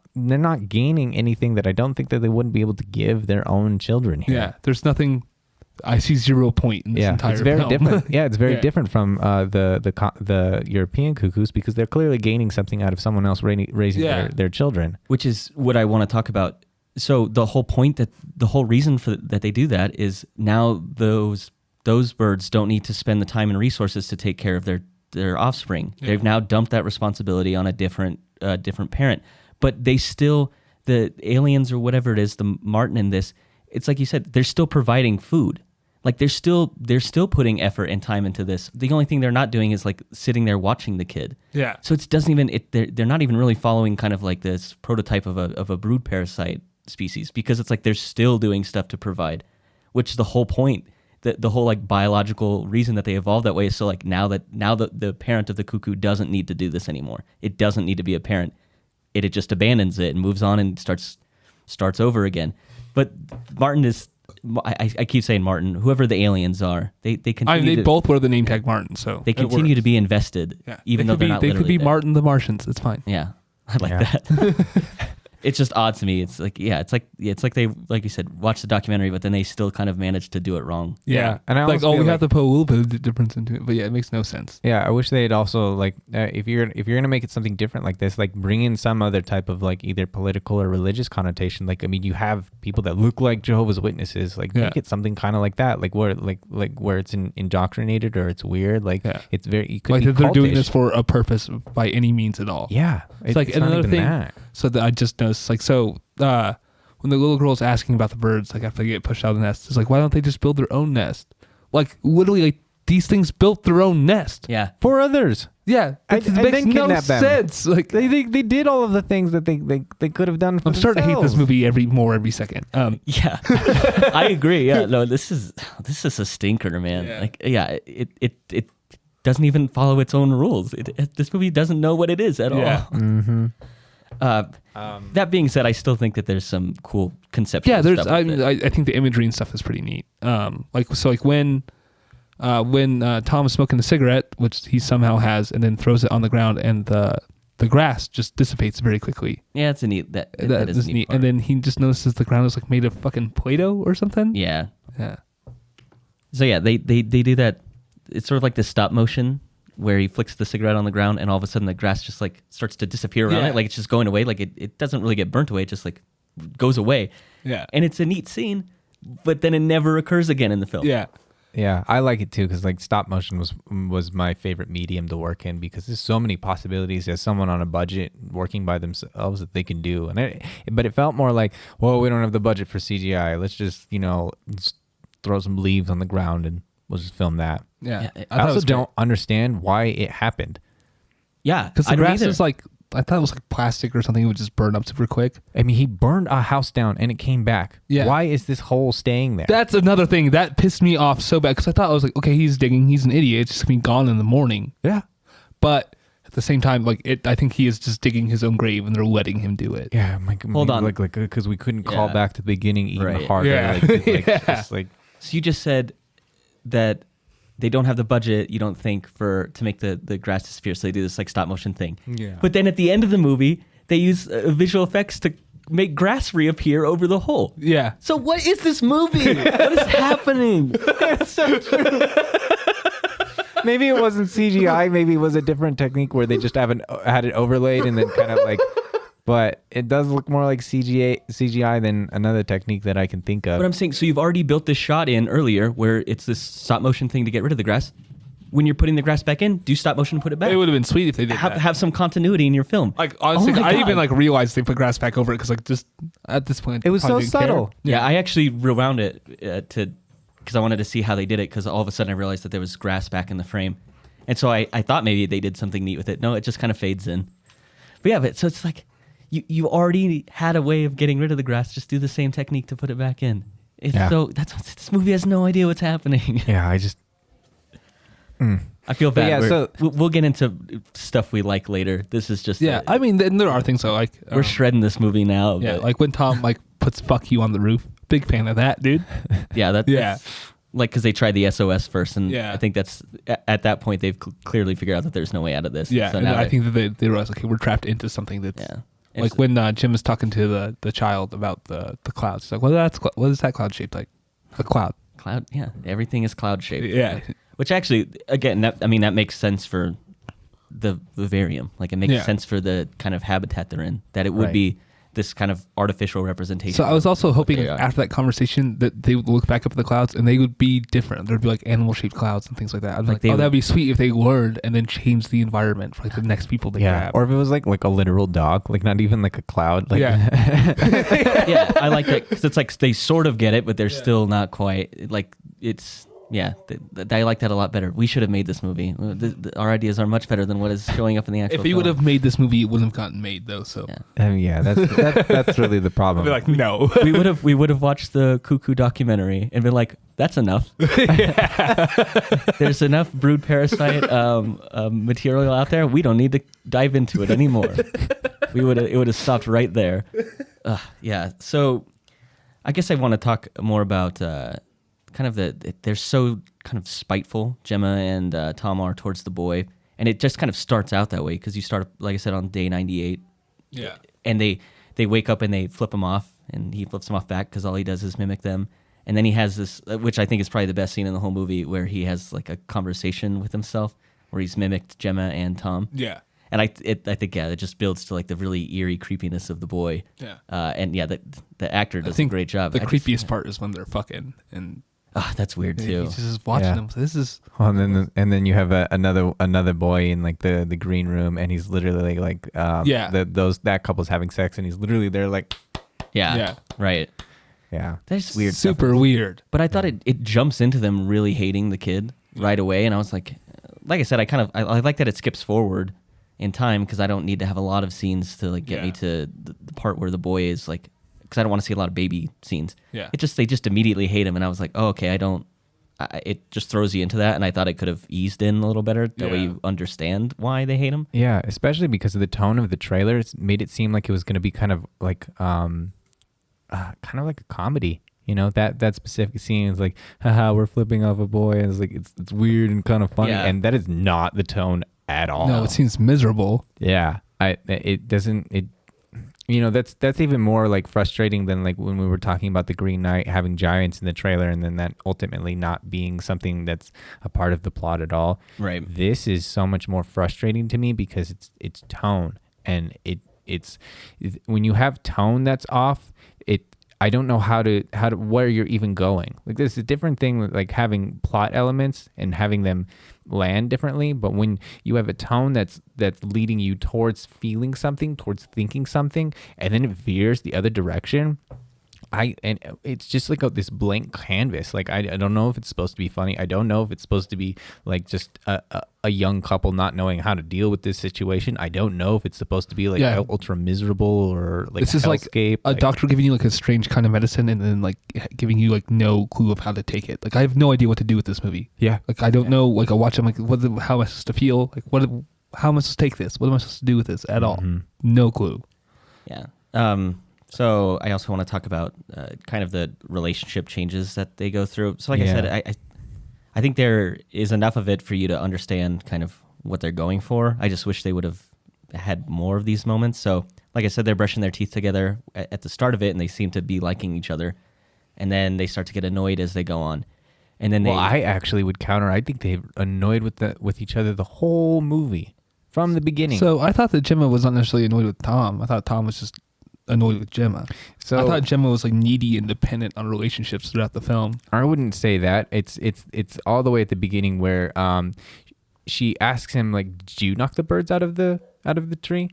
gaining anything that I don't think that they wouldn't be able to give their own children here. Yeah, there's nothing. I see 0 point in this entire it's very film. different. Yeah, it's very Yeah. different from the European cuckoos because they're clearly gaining something out of someone else raising Yeah. their children. which is what I want to talk about. So the whole point the whole reason that they do that is now those birds don't need to spend the time and resources to take care of their offspring. Yeah. They've now dumped that responsibility on a different parent. But they still, the aliens or whatever it is, the Martin in this, it's like you said, they're still providing food. Like they're still putting effort and time into this. The only thing they're not doing is like sitting there watching the kid. Yeah. So it doesn't even they're not even really following kind of like this prototype of a brood parasite species, because it's like they're still doing stuff to provide, which is the whole point. The whole like biological reason that they evolved that way is so like now the parent of the cuckoo doesn't need to do this anymore. It doesn't need to be a parent. It just abandons it and moves on and starts over again. But Martin is. I keep saying Martin. Whoever the aliens are, they continue. I mean, they to, both wear the name tag Martin, so they it continue to works. be invested, Yeah. even though they're not. They could literally be dead. Martin the Martians. It's fine. Yeah, I like Yeah. that. It's just odd to me. It's like they, like you said, watch the documentary, but then they still kind of manage to do it wrong. Yeah, And I like almost we feel have to put a little bit of difference into it, but yeah, it makes no sense. Yeah, I wish they'd also like if you're gonna make it something different like this, like bring in some other type of like either political or religious connotation. Like, I mean, you have people that look like Jehovah's Witnesses. Like, make it something kind of like that, like where it's indoctrinated or it's weird. Like, it's very you could Like be that they're doing cultish. this for a purpose by any means at all. Yeah, It's like it's not another even thing. that. So that I just noticed, like, when the little girl's asking about the birds, like after they get pushed out of the nest, it's like, why don't they just build their own nest? Like literally, like these things built their own nest. Yeah, For others. Yeah, And it makes then no kidnap them. sense. Like They did all of the things that they could have done for I'm starting to hate this themselves. movie every second. yeah, I agree. Yeah, no, this is a stinker, man. Yeah. Like, yeah, it doesn't even follow its own rules. This movie doesn't know what it is at Yeah. all. Mm-hmm. That being said, I still think that there's some cool conceptual Yeah, there's. stuff I with mean, it. I think the imagery and stuff is pretty neat. Like when Tom is smoking a cigarette, which he somehow has, and then throws it on the ground, and the grass just dissipates very quickly. Yeah, it's a neat that That is is a neat. part. And then he just notices the ground is like made of fucking Play-Doh or something. Yeah. Yeah. So yeah, they do that. It's sort of like the stop motion where he flicks the cigarette on the ground and all of a sudden the grass just like starts to disappear around Yeah. it. Like it's just going away. Like it doesn't really get burnt away. It just like goes away. Yeah. And it's a neat scene, but then it never occurs again in the film. Yeah. Yeah, I like it too because like stop motion was my favorite medium to work in because there's so many possibilities as someone on a budget working by themselves that they can do. But it felt more like, well, we don't have the budget for CGI. Let's just just throw some leaves on the ground and we'll just film that. Yeah. Yeah, I also don't understand why it happened. Yeah, because the I don't grass either. is like, I thought it was like plastic or something. It would just burn up super quick. I mean, he burned a house down and it came back. Yeah. Why is this hole staying there? That's another thing that pissed me off so bad because I thought I was like, okay, he's digging, he's an idiot. It's just gonna be gone in the morning. Yeah. But at the same time, I think he is just digging his own grave and they're letting him do it. Yeah. Hold on. Like because we couldn't call Yeah. back to the beginning even Right. harder. Yeah. Just like So you just said that they don't have the budget, you don't think, to make the grass disappear, so they do this like stop motion thing. Yeah. But then at the end of the movie, they use visual effects to make grass reappear over the hole. Yeah. So what is this movie? What is happening? maybe it wasn't CGI. Maybe it was a different technique where they just had it overlaid and then kind of like. But it does look more like CGI than another technique that I can think of. But I'm saying, so you've already built this shot in earlier where it's this stop motion thing to get rid of the grass. when you're putting the grass back in, do stop motion and put it back. It would have been sweet if they did that. Have some continuity in your film. Like honestly, Oh my I God. even like realized they put grass back over it because like just at this point It was probably so didn't care. subtle. Yeah, I actually rewound it because I wanted to see how they did it, because all of a sudden I realized that there was grass back in the frame. And so I thought maybe they did something neat with it. No, it just kind of fades in. But yeah, so it's like you already had a way of getting rid of the grass. Just do the same technique to put it back in. It's this movie has no idea what's happening. Yeah, I just. I feel bad. yeah, so- we'll get into stuff we like later. This is just I mean, then there are things I like. we're shredding this movie now. Yeah, but like when Tom like puts "fuck you" on the roof. Big fan of that, dude. yeah, that's like because they tried the SOS first, and Yeah. I think that's at that point they've clearly figured out that there's no way out of this. Yeah, so and now I think that they realize, okay, we're trapped into something that's yeah, like when Jim is talking to the child about the clouds. He's like, what is that cloud shaped like? A cloud. cloud. Yeah, everything is cloud shaped. Yeah. Which actually, again, that makes sense for the Vivarium. Like it makes sense for the kind of habitat they're in. That it would Right. be this kind of artificial representation. So I was also hoping they are. after that conversation that they would look back up at the clouds and they would be different. There'd be like animal shaped clouds and things like that. I'd be Like like, they oh, would- that'd be sweet if they learned and then changed the environment for like the next people they grab. Or if it was like a literal dog, like not even like a cloud. Like, Yeah, I like that because it's like they sort of get it, but they're still not quite. Like it's I like that a lot better. We should have made this movie. Our ideas are much better than what is showing up in the actual. If you would film. have made this movie, it wouldn't have gotten made though. So Yeah. that's really the problem. I'd be like, no. we would have watched the Cuckoo documentary and been like, that's enough. There's enough brood parasite material out there. We don't need to dive into it anymore. It would have stopped right there. Yeah. So I guess I want to talk more about kind of they're so kind of spiteful, Gemma and Tom are towards the boy, and it just kind of starts out that way because you start, like I said, on day 98. Yeah. And they wake up and they flip him off, and he flips him off back because all he does is mimic them. And then he has this, which I think is probably the best scene in the whole movie, where he has like a conversation with himself, where he's mimicked Gemma and Tom. Yeah. And I think it just builds to like the really eerie creepiness of the boy. Yeah. And yeah, the actor I does a think great job. The creepiest part is when they're fucking and That's weird too. he's just watching Yeah. them. So this is Well, and then you have another boy in like the green room, and he's literally like that couple's having sex, and he's literally there like Yeah. Right. yeah. That's weird. stuff. super weird. But I thought it jumps into them really hating the kid right away, and I was like I said, I like that it skips forward in time because I don't need to have a lot of scenes to like get me to the part where the boy is like, because I don't want to see a lot of baby scenes. Yeah. They just immediately hate him, and I was like, oh, okay, it just throws you into that, and I thought it could have eased in a little better. That way Yeah. you understand why they hate him. Yeah, especially because of the tone of the trailer. It's made it seem like it was going to be kind of like a comedy. You know, that specific scene is like, haha, we're flipping off a boy, and it's like it's weird and kind of funny, Yeah. and that is not the tone at all. No, it seems miserable. Yeah, that's even more like frustrating than like when we were talking about the Green Knight having giants in the trailer, and then that ultimately not being something that's a part of the plot at all. Right. This is so much more frustrating to me because it's tone, and it's when you have tone that's off, I don't know how to where you're even going. Like there's a different thing with like having plot elements and having them land differently, but when you have a tone that's leading you towards feeling something, towards thinking something, and then it veers the other direction, and it's just like this blank canvas. Like I don't know if it's supposed to be funny. I don't know if it's supposed to be like just a young couple not knowing how to deal with this situation. I don't know if it's supposed to be like ultra miserable or like This is like hellscape. a doctor giving you like a strange kind of medicine and then like giving you like no clue of how to take it. Like I have no idea what to do with this movie. Yeah. Like I don't know. Like I watch them. Like how am I supposed to feel? Like how am I supposed to take this? What am I supposed to do with this at all? No clue. Yeah. So I also want to talk about kind of the relationship changes that they go through. So like I said, I think there is enough of it for you to understand kind of what they're going for. I just wish they would have had more of these moments. So like I said, they're brushing their teeth together at the start of it, and they seem to be liking each other. And then they start to get annoyed as they go on. And then I actually would counter. I think they're annoyed with each other the whole movie from the beginning. So I thought that Gemma was not necessarily annoyed with Tom. I thought Tom was just annoyed with Gemma. So I thought Gemma was like needy and dependent on relationships throughout the film. I wouldn't say that. It's all the way at the beginning where she asks him like, "Did you knock the birds out of the tree?"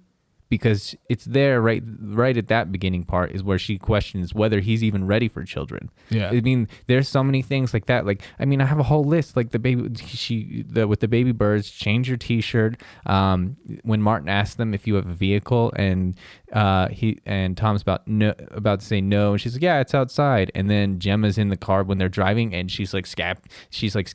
Because it's there right at that beginning part is where she questions whether he's even ready for children. Yeah. I mean, there's so many things like that. Like, I mean, I have a whole list. Like with the baby birds, change your T-shirt. When Martin asks them if you have a vehicle, and Tom's about to say no, and she's like, yeah, it's outside. And then Gemma's in the car when they're driving, and she's like scatting. She's like,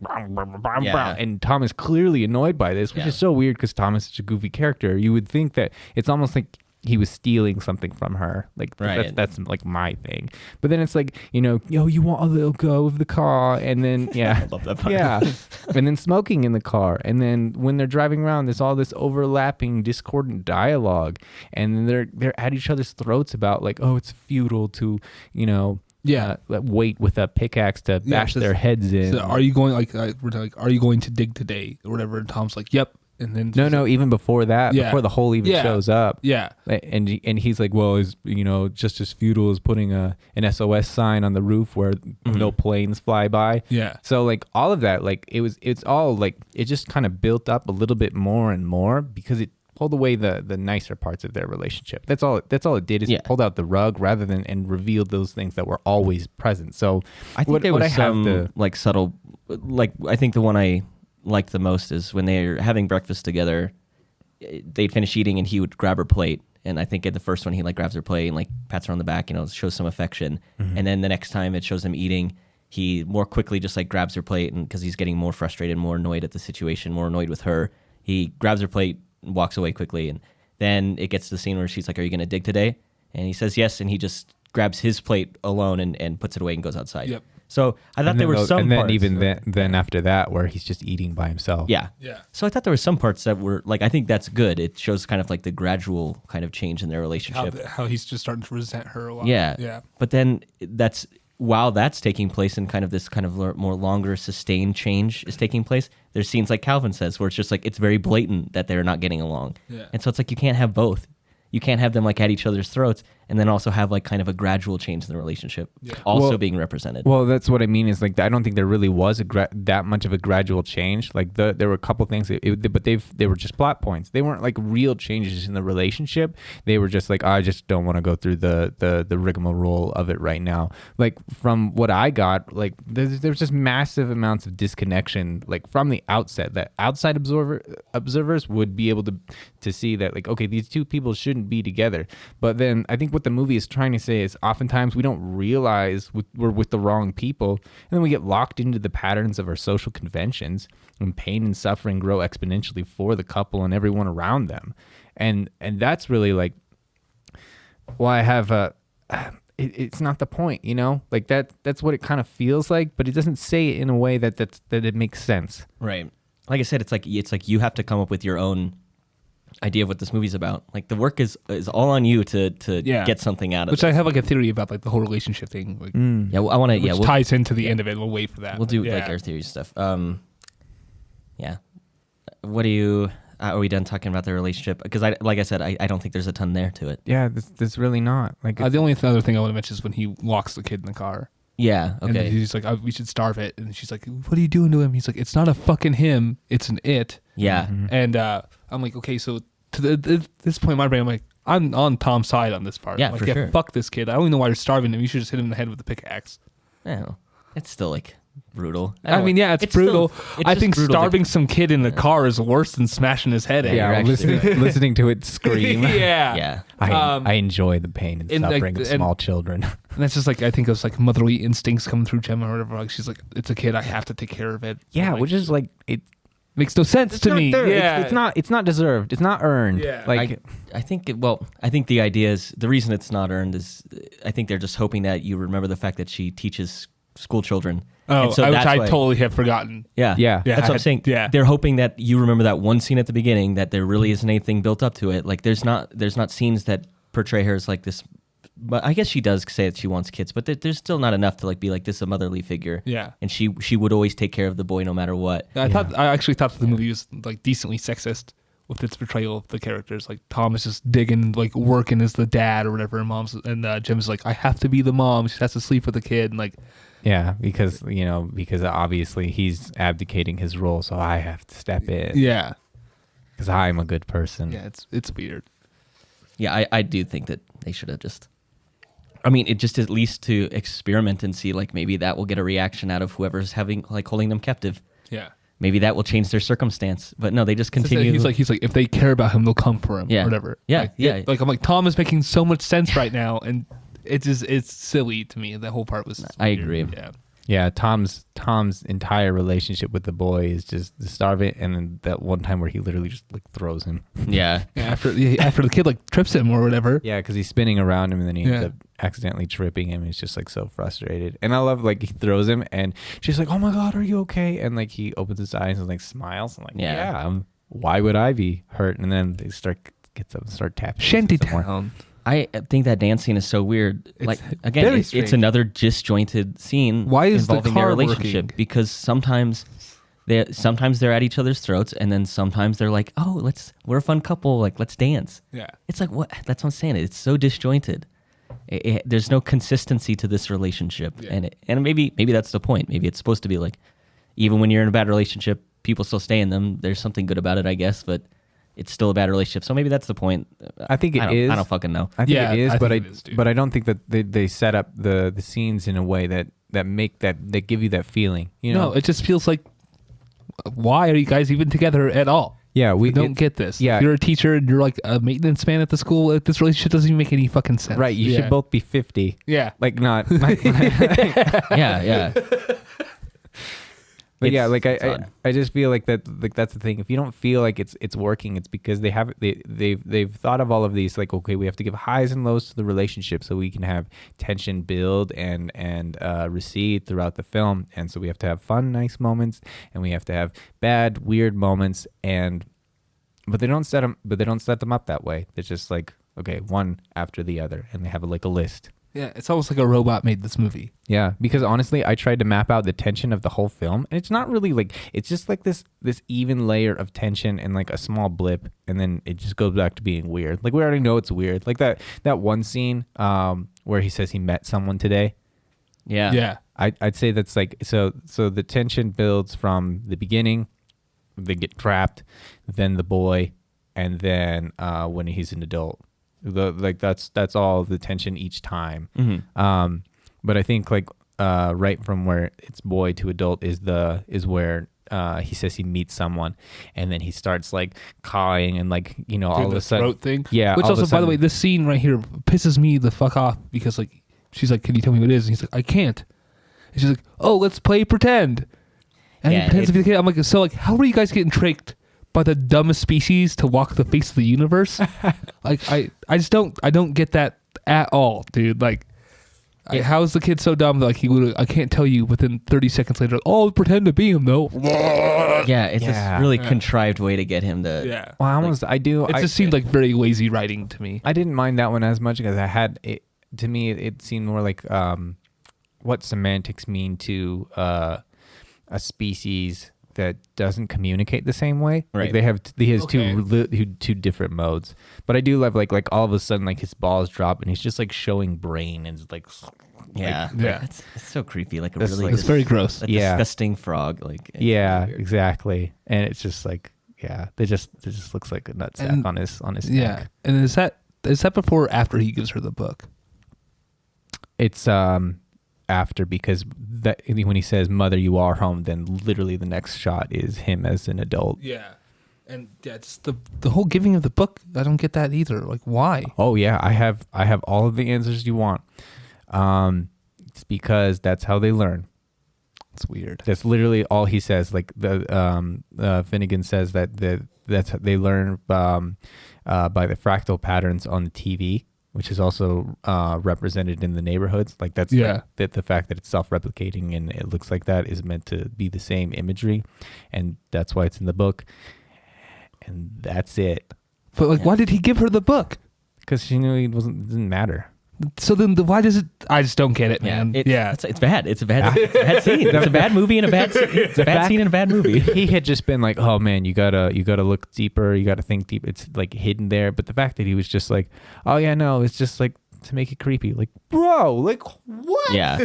"Bah, bah, bah, bah, bah." And Tom is clearly annoyed by this, which is so weird because Tom is such a goofy character. You would think that it's almost like he was stealing something from her. Like that's like my thing. But then it's like, yo, you want a little go of the car, and then I love that part. yeah, and then smoking in the car, and then when they're driving around, there's all this overlapping, discordant dialogue, and then they're at each other's throats about like, oh, it's futile to, wait with a pickaxe to bash their heads in. So are you going are you going to dig today or whatever? And Tom's like, yep. And then no, even before that, before the hole even shows up. Yeah. And he's like, well, is just as futile as putting an SOS sign on the roof where no planes fly by. Yeah. So like all of that, like it's all like it just kind of built up a little bit more and more because it pulled away the nicer parts of their relationship. That's all it did is it pulled out the rug rather than and revealed those things that were always present. So I think there was some like subtle, like I think the one I liked the most is when they're having breakfast together, they'd finish eating and he would grab her plate. And I think in the first one, he like grabs her plate and like pats her on the back, shows some affection. Mm-hmm. And then the next time it shows him eating, he more quickly just like grabs her plate, and because he's getting more frustrated, more annoyed at the situation, more annoyed with her, he grabs her plate and walks away quickly. And then it gets to the scene where she's like, "Are you going to dig today?" And he says yes, and he just grabs his plate alone and puts it away and goes outside. Yep. So I thought there were some and then parts. Even then after that, where he's just eating by himself. Yeah. Yeah. So I thought there were some parts that were like, I think that's good. It shows kind of like the gradual kind of change in their relationship. How he's just starting to resent her a lot. Yeah. Yeah. But then while that's taking place and kind of this kind of more longer sustained change is taking place, there's scenes like Calvin says where it's just like, it's very blatant that they're not getting along. Yeah. And so it's like, you can't have both. You can't have them like at each other's throats and then also have like kind of a gradual change in the relationship being represented. Well, that's what I mean is like I don't think there really was that much of a gradual change. Like there were a couple things, but they were just plot points. They weren't like real changes in the relationship. They were just like, I just don't want to go through the rigmarole of it right now. Like from what I got, like there's just massive amounts of disconnection like from the outset that outside observers would be able to see that like, okay, these two people shouldn't be together. But then I think what the movie is trying to say is oftentimes we don't realize we're with the wrong people, and then we get locked into the patterns of our social conventions, and pain and suffering grow exponentially for the couple and everyone around them. And that's really like why I have it's not the point, like that's what it kind of feels like, but it doesn't say it in a way that it makes sense. Right. Like I said, it's like you have to come up with your own idea of what this movie's about. Like the work is all on you to get something out of it. Which I have like a theory about like the whole relationship thing. Like, Yeah, I want to. Which ties into the end of it. We'll wait for that. We'll do like our theory stuff. Yeah. What do you? Are we done talking about the relationship? Because like I said, I don't think there's a ton there to it. Yeah, there's really not. Like the only other thing I want to mention is when he locks the kid in the car. Yeah. Okay. And he's like, we should starve it. And she's like, what are you doing to him? He's like, it's not a fucking him. It's an it. Yeah. Mm-hmm. And I'm like, okay, so to this point in my brain, I'm like, I'm on Tom's side on this part. Yeah, like, for sure. Fuck this kid. I don't even know why you're starving him. You should just hit him in the head with the pickaxe. Yeah. It's still like brutal. I mean, yeah, it's brutal. I think brutal starving some kid in the car is worse than smashing his head in. Yeah, listening to it scream. Yeah. Yeah. I enjoy the pain and suffering of small children. And that's just like, I think it was like motherly instincts coming through Gemma or whatever. Like she's like, it's a kid. I have to take care of it. Yeah, like, which is like it makes no sense to me. Yeah, it's not deserved. It's not earned. Yeah. Like I think the idea is the reason it's not earned is I think they're just hoping that you remember the fact that she teaches school children. Oh, and so which I totally have forgotten. Yeah. That's what I'm saying. Yeah. They're hoping that you remember that one scene at the beginning, that there really isn't anything built up to it. Like there's not scenes that portray her as like this. But I guess she does say that she wants kids, but there's still not enough to like be like this a motherly figure. Yeah. And she would always take care of the boy no matter what. I actually thought that the movie was like decently sexist with its portrayal of the characters. Like Tom is just digging, like working as the dad or whatever, and Jim's like, I have to be the mom. She has to sleep with the kid, and like, Yeah, because obviously he's abdicating his role, so I have to step in. yeah, Because I'm a good person. yeah, it's weird. Yeah, I do think that they should have just. I mean, it just at least to experiment and see, like, maybe that will get a reaction out of whoever's holding them captive. Yeah. Maybe that will change their circumstance. But no, they just continue. He's like, if they care about him, they'll come for him. Yeah. Or whatever. Yeah, Like, yeah. I'm like, Tom is making so much sense right now, and it's silly to me. That whole part was. I weird. agree. Yeah. Yeah, Tom's entire relationship with the boy is just the start of it, and then that one time where he literally just like throws him. Yeah. After the kid like trips him or whatever. Yeah, because he's spinning around him, and then he ends Yeah. up accidentally tripping him. He's just like so frustrated, and I love like he throws him, and she's like, "Oh my God, are you okay?" And like he opens his eyes and like smiles. I'm like, Yeah. why would I be hurt? And then they start tapping. Shantytown. I think that dance scene is so weird. It's Like, very again, it's strange. another disjointed scene Why is the involving their car relationship. working? Because sometimes they're at each other's throats, and then sometimes they're like, "Oh, we're a fun couple. Like, let's dance." Yeah. It's like, what? That's what I'm saying. It's so disjointed. There's no consistency to this relationship, Yeah. and maybe that's the point. Maybe it's supposed to be like, even when you're in a bad relationship, people still stay in them. There's something good about it, I guess, but it's still a bad relationship. So maybe that's the point. I think it is. I don't fucking know. I think Yeah, it is, I but think it is, too. but I don't think that they set up the scenes in a way that give you that feeling. You know? No, it just feels like, why are you guys even together at all? Yeah, We don't get this. yeah. You're a teacher and you're like a maintenance man at the school. This relationship doesn't even make any fucking sense. right. You Yeah. should both be 50. Yeah. Like not. Yeah. But yeah, like It's I odd. just feel like that's the thing. If you don't feel like it's working, it's because they've thought of all of these, like, okay, we have to give highs and lows to the relationship so we can have tension build and recede throughout the film, and so we have to have fun, nice moments, and we have to have bad, weird moments, but they don't set them up that way. It's just like, okay, one after the other, and they have like a list. Yeah. It's almost like a robot made this movie. Yeah, because honestly, I tried to map out the tension of the whole film, and it's not really like, it's just like this even layer of tension and like a small blip, and then it just goes back to being weird. Like, we already know it's weird. Like that one scene where he says he met someone today. Yeah. Yeah. I'd say that's like, so the tension builds from the beginning, they get trapped, then the boy, and then when he's an adult. That's all the tension each time. Mm-hmm. But I think like right from where it's boy to adult is where he says he meets someone, and then he starts like cawing and like, you know, all of the a sudden throat thing. Yeah, Which all of a also, by the sudden- way, this scene right here pisses me the fuck off because like she's like, "Can you tell me what it is?" And he's like, "I can't." And she's like, "Oh, let's play pretend." And Yeah, he pretends to be the kid. I'm like, so like, how are you guys getting tricked by the dumbest species to walk the face of the universe? Like, I just don't get that at all, dude. Like, how is the kid so dumb that like he would? I can't tell you within 30 seconds later. Oh, pretend to be him though. Yeah, it's Yeah. this really contrived way to get him to. Yeah. Well, I almost I do. It I, just seemed like very lazy writing to me. I didn't mind that one as much because I had it. To me, it seemed more like what semantics mean to a species that doesn't communicate the same way. Right. Like he has Okay. two different modes. But I do love like all of a sudden like his balls drop and he's just like showing brain and like Yeah. Yeah. It's so creepy. Like a That's really like- It's very gross. a Yeah. disgusting frog. Like, it's yeah, really weird. exactly. And it's just like, yeah, it just looks like a nutsack And- on his Yeah. neck. And is that before or after he gives her the book? It's after, because that when he says "Mother, you are home," then literally the next shot is him as an adult. Yeah. And yeah, just the whole giving of the book, I don't get that either. Like, why? Oh yeah, I have all of the answers you want. It's because that's how they learn. It's weird. That's literally all he says. Like Finnegan says that's how they learn by the fractal patterns on the TV, which is also represented in the neighborhoods. Like that's Yeah. like, the fact that it's self-replicating and it looks like that is meant to be the same imagery, and that's why it's in the book. And that's it, But like, why did he give her the book? because she knew it didn't matter. So then, why does it? I just don't get it, man. It's bad. It's a bad scene. It's a bad movie and a bad scene. It's a bad scene and a bad movie. He had just been like, oh man, you gotta look deeper. You gotta think deep. It's like hidden there. But the fact that he was just like, oh yeah, no, it's just like to make it creepy. Like, bro, like what? Yeah.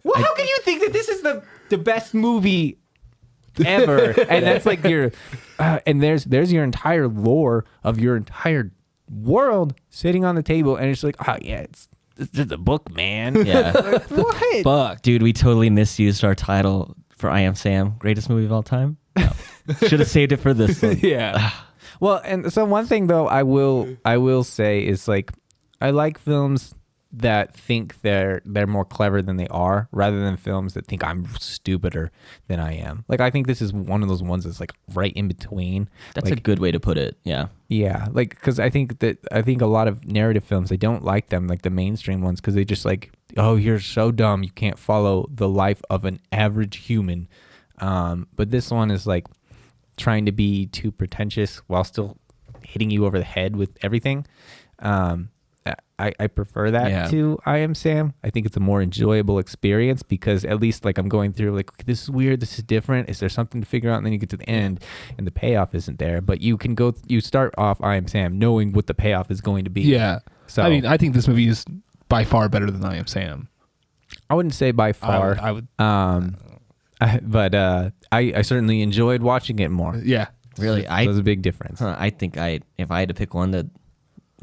Well, how can you think that this is the best movie ever? And that's like your, and there's your entire lore of your entire world sitting on the table, and it's like, oh yeah, it's just a book, man. Yeah. Like, what? Fuck. Dude, we totally misused our title for I Am Sam, greatest movie of all time. No. Should have saved it for this one. Yeah. Well, and so one thing though, I will say is like, I like films that think they're more clever than they are, rather than films that think I'm stupider than I am. Like, I think this is one of those ones that's like right in between. That's like, a good way to put it. Yeah. Yeah, like, because I think a lot of narrative films, I don't like them, like the mainstream ones, because they just like, oh, you're so dumb, you can't follow the life of an average human. But this one is like trying to be too pretentious while still hitting you over the head with everything. I prefer that to I Am Sam. I think it's a more enjoyable experience, because at least like I'm going through like, this is weird, this is different. Is there something to figure out? And then you get to the end and the payoff isn't there. But you start off I Am Sam knowing what the payoff is going to be. Yeah. So I mean, I think this movie is by far better than I Am Sam. I wouldn't say by far. I would. But I certainly enjoyed watching it more. Yeah. Really, So there's a big difference. I think if I had to pick one,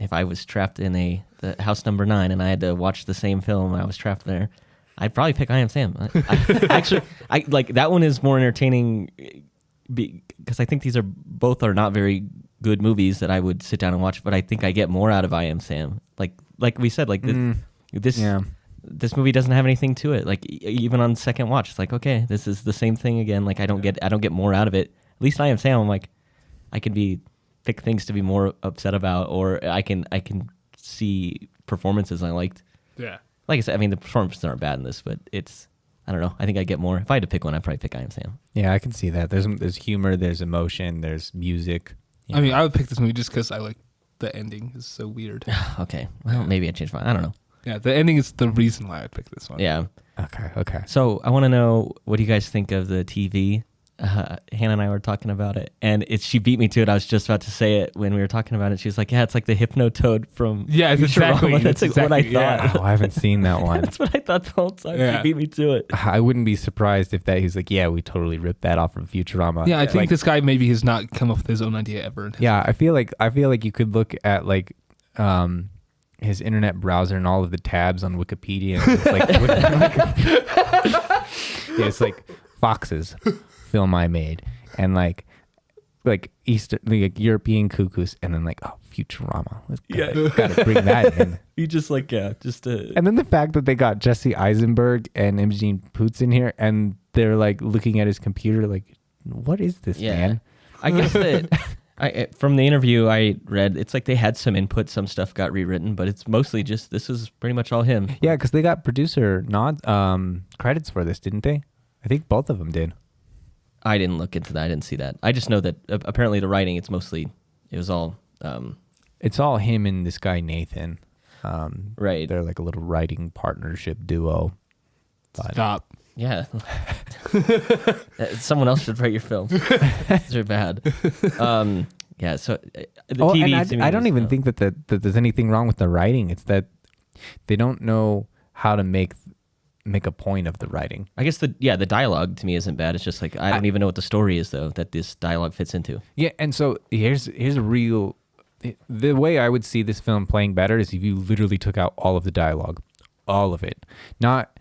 if I was trapped in the house number 9 and I had to watch the same film and I was trapped there, I'd probably pick I Am Sam. I like that one is more entertaining because I think these are both not very good movies that I would sit down and watch, but I think I get more out of I Am Sam. Like we said, like this movie doesn't have anything to it. Like even on second watch, it's like, okay, this is the same thing again. Like I don't get more out of it. At least I Am Sam, I'm like, I could pick things to be more upset about, or I can see performances I liked. Yeah. Like I said, I mean the performances aren't bad in this, but it's, I don't know. I think I get more. If I had to pick one, I'd probably pick I Am Sam. Yeah, I can see that. There's humor, there's emotion, there's music. I mean, I would pick this movie just because I like the ending is so weird. Okay, well maybe I changed mine. I don't know. Yeah, the ending is the reason why I'd pick this one. Yeah. Okay. So I want to know, what do you guys think of the TV? Hannah and I were talking about it, and she beat me to it. I was just about to say it when we were talking about it. She was like, "Yeah, it's like the Hypnotoad from Futurama." That's That's like what I exactly, thought. yeah. Oh, I haven't seen that one. That's what I thought the whole time. Yeah. She beat me to it. I wouldn't be surprised if he's like, yeah, we totally ripped that off from Futurama. Yeah, I think like, this guy maybe has not come up with his own idea ever. Yeah, I feel like you could look at like his internet browser and all of the tabs on Wikipedia. And it's like, it's like Fox's film I made, and like Eastern, like European cuckoos, and then like, oh, Futurama. Gotta bring that in. You just like And then the fact that they got Jesse Eisenberg and Imogen Poots in here, and they're like looking at his computer like, what is this, man? I guess that from the interview I read, it's like they had some input, some stuff got rewritten, but it's mostly just, this is pretty much all him. Yeah, because they got producer credits for this, didn't they? I think both of them did. I didn't look into that. I didn't see that. I just know that apparently the writing, it was all... it's all him and this guy, Nathan. Right. They're like a little writing partnership duo. But Stop. Yeah. Someone else should write your film. They're bad. Yeah, so the TV... And I don't even think that there's anything wrong with the writing. It's that they don't know how to make a point of the writing. I guess the dialogue to me isn't bad. It's just like, I don't even know what the story is, though, that this dialogue fits into. Yeah, and so here's a real... The way I would see this film playing better is if you literally took out all of the dialogue. All of it. Not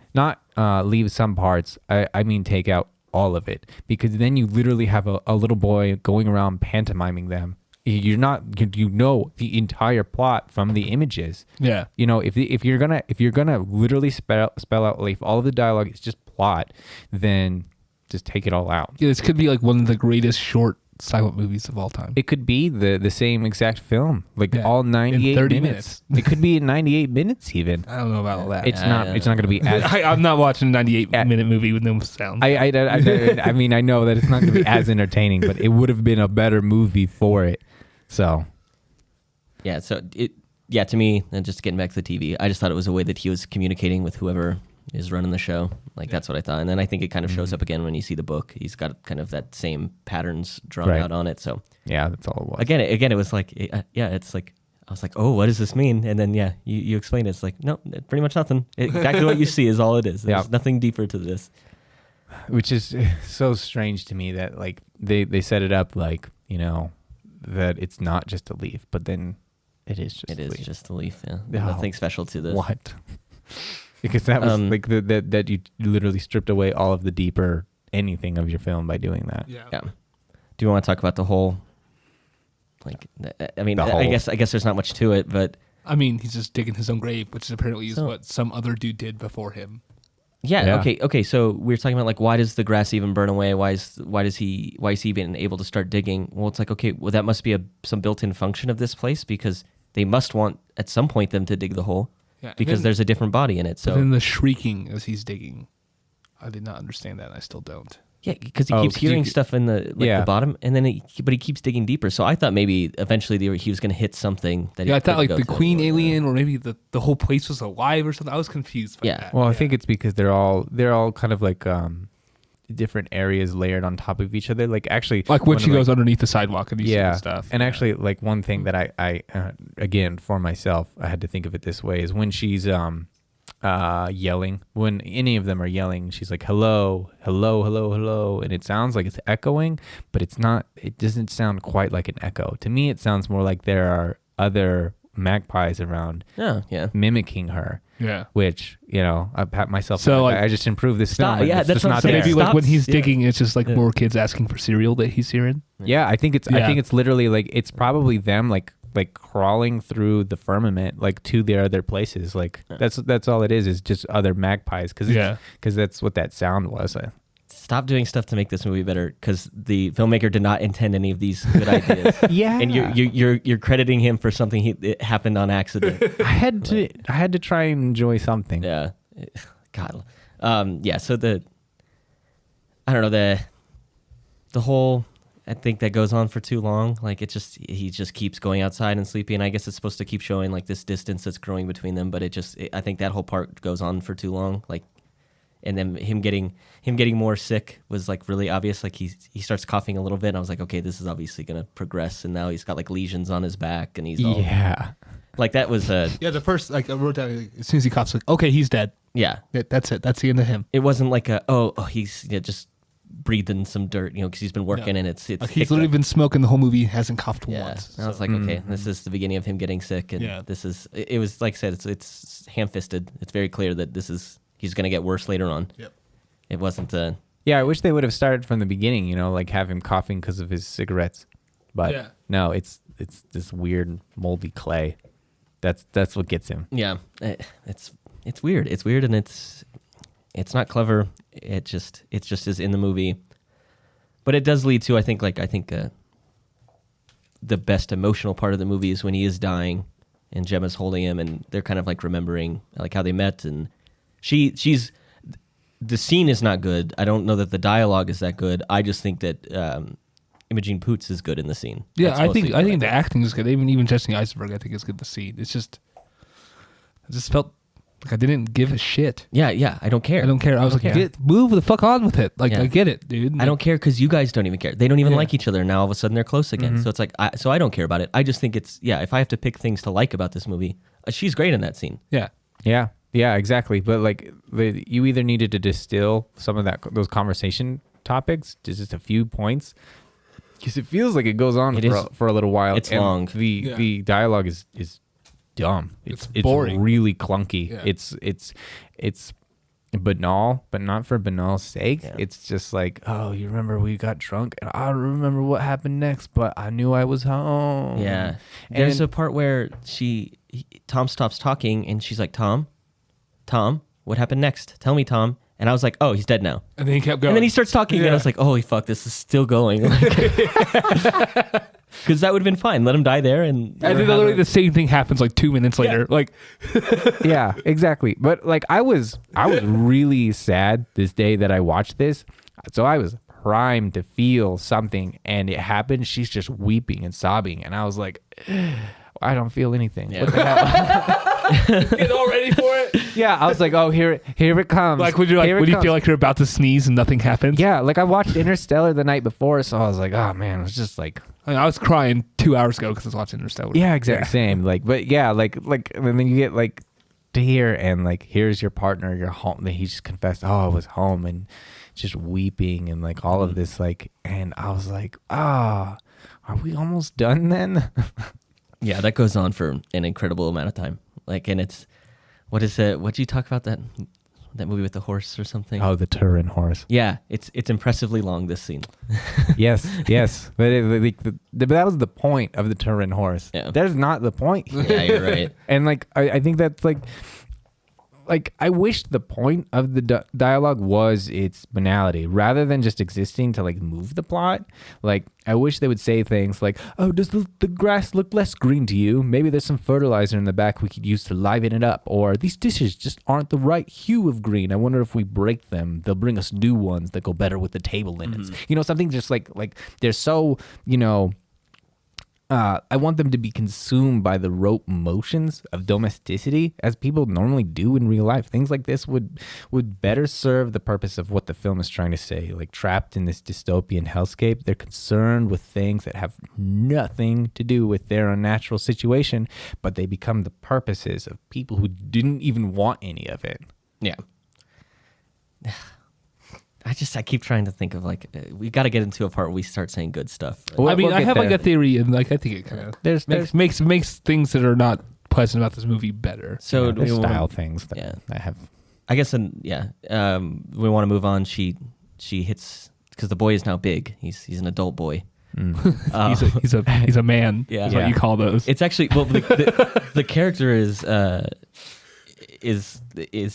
leave some parts. I mean take out all of it. Because then you literally have a little boy going around pantomiming them. You know the entire plot from the images. Yeah. You know, if you're gonna literally spell out, like, if all of the dialogue is just plot, then just take it all out. Yeah, this could be like one of the greatest short silent movies of all time. It could be the same exact film, like all 98 in 30 minutes. It could be in 98 minutes even. I don't know about all that. It's not going to be as... I'm not watching a 98-minute movie with no sound. I mean, I know that it's not going to be as entertaining, but it would have been a better movie for it. So... Yeah, so yeah, to me, and just getting back to the TV, I just thought it was a way that he was communicating with whoever is running the show. Like that's what I thought. And then I think it kind of shows up again when you see the book. He's got kind of that same patterns drawn out on it. So yeah, that's all it was. again, it was like, yeah, it's like, I was like, oh, what does this mean? And then, yeah, you explain it. It's like, no, pretty much nothing. Exactly what you see is all it is. There's nothing deeper to this. Which is so strange to me that like they set it up like, you know, that it's not just a leaf, but then it is just a leaf. Just a leaf, yeah. Oh, Nothing special to this. What? Because that was like that you literally stripped away all of the deeper anything of your film by doing that. Yeah. Do you want to talk about the whole, like, I mean, I guess there's not much to it, but. I mean, he's just digging his own grave, which apparently is what some other dude did before him. Yeah. Okay. So we were talking about like, why does the grass even burn away? Why is he even able to start digging? Well, it's like, okay, well that must be some built-in function of this place because they must want at some point them to dig the hole because there's a different body in it. So then the shrieking as he's digging, I did not understand that. And I still don't. Yeah, because he keeps hearing stuff in the bottom, and then but he keeps digging deeper. So I thought maybe eventually he was going to hit something. I thought like the queen alien, or maybe the whole place was alive or something. I was confused by that. Well, I think it's because they're all kind of like different areas layered on top of each other. Like actually, like when she goes underneath the sidewalk and these stuff. And actually, like one thing that I again for myself, I had to think of it this way is when she's yelling, when any of them are yelling, she's like hello, hello, hello, hello, and it sounds like it's echoing, but it's not. It doesn't sound quite like an echo. To me, it sounds more like there are other magpies around mimicking her. Yeah, which I pat myself. So I just improved this film. Yeah, that's not there. Maybe like when he's digging, it's just like more kids asking for cereal that he's hearing. Yeah, I think it's literally like it's probably them like crawling through the firmament like to their other places. Like that's all it is just other magpies because that's what that sound was. Stop doing stuff to make this movie better because the filmmaker did not intend any of these good ideas. And you're crediting him for something it happened on accident. I had to try and enjoy something. Yeah, God. So I don't know the whole. I think that goes on for too long. Like he just keeps going outside and sleeping. And I guess it's supposed to keep showing like this distance that's growing between them, but I think that whole part goes on for too long. Like, and then him getting more sick was like really obvious. Like he starts coughing a little bit. And I was like, okay, this is obviously gonna progress. And now he's got like lesions on his back, and he's all like that was the first like I wrote down as soon as he coughs, like okay, he's dead. Yeah, that's it. That's the end of him. It wasn't like he's just breathing some dirt, because he's been working and it's like he's literally been smoking the whole movie, hasn't coughed once. I was like, okay, this is the beginning of him getting sick, and it was like I said, it's ham-fisted. It's very clear that he's going to get worse later on. Yep. It wasn't I wish they would have started from the beginning, like have him coughing because of his cigarettes. But no, it's this weird moldy clay. That's what gets him. Yeah. It's weird. It's weird, and it's not clever. It just is in the movie, but it does lead to I think the best emotional part of the movie is when he is dying, and Gemma's holding him, and they're kind of like remembering like how they met, and she's the scene is not good. I don't know that the dialogue is that good. I just think that Imogen Poots is good in the scene. Yeah, I think the acting is good. Even Jesse Eisenberg, I think is good in the scene. It's just I just felt. Like I didn't give a shit. Yeah, I don't care. I was like, move the fuck on with it. Like, I get it, dude. Like, I don't care because you guys don't even care. They don't even like each other. Now all of a sudden they're close again. So it's like, I don't care about it. I just think it's, if I have to pick things to like about this movie, she's great in that scene. Yeah, exactly. But like, you either needed to distill some of those conversation topics to just a few points, because it feels like it goes on for a little while. It's long. The dialogue is dumb. It's boring. Really clunky. Yeah. It's banal, but not for banal's sake. Yeah. It's just like, oh, you remember we got drunk and I don't remember what happened next, but I knew I was home. Yeah. There's a part where Tom stops talking and she's like, Tom, what happened next? Tell me, Tom. And I was like, oh, he's dead now. And then he kept going. And then he starts talking and I was like, holy fuck, this is still going. Because that would have been fine. Let him die there. And then literally the same thing happens like 2 minutes later. Yeah. Like, yeah, exactly. But like I was really sad this day that I watched this. So I was primed to feel something, and it happened. She's just weeping and sobbing. And I was like, I don't feel anything. Yeah. What the hell? Get all ready for it. Yeah, I was like, oh, here it comes. Like when you feel like you're about to sneeze and nothing happens. yeah, like I watched Interstellar the night before, so I was like, oh man, it was just like, I was crying 2 hours ago because I was watching Interstellar. yeah, exactly, same. Like, but yeah, like, and then you get like to hear and like, here's your partner, you're home. Then he just confessed, oh, I was home and just weeping and like all of this, like, and I was like, are we almost done then? Yeah, that goes on for an incredible amount of time. Like, and it's, what is it? What'd you talk about that movie with the horse or something? Oh, the Turin horse. Yeah, it's impressively long, this scene. yes, but but that was the point of the Turin horse. Yeah. There's not the point here. Yeah, you're right. And like, I think that's like I wish the point of the dialogue was its banality rather than just existing to like move the plot. Like, I wish they would say things like, oh, does the grass look less green to you? Maybe there's some fertilizer in the back we could use to liven it up. Or these dishes just aren't the right hue of green. I wonder if we break them, they'll bring us new ones that go better with the table linens. You know, something just like they're so, you know, I want them to be consumed by the rote motions of domesticity as people normally do in real life. Things like this would better serve the purpose of what the film is trying to say. Like, trapped in this dystopian hellscape, they're concerned with things that have nothing to do with their unnatural situation, but they become the purposes of people who didn't even want any of it. Yeah. I keep trying to think of like, we got to get into a part where we start saying good stuff. Well, I mean, we'll I get have like there. a theory, and like I think it kind of There's makes things that are not pleasant about this movie better. So there's we style wanna- things that yeah. I have. I guess, we want to move on. She hits, because the boy is now big. He's an adult boy. He's a man. Yeah. Is what you call those. It's actually, well, the character is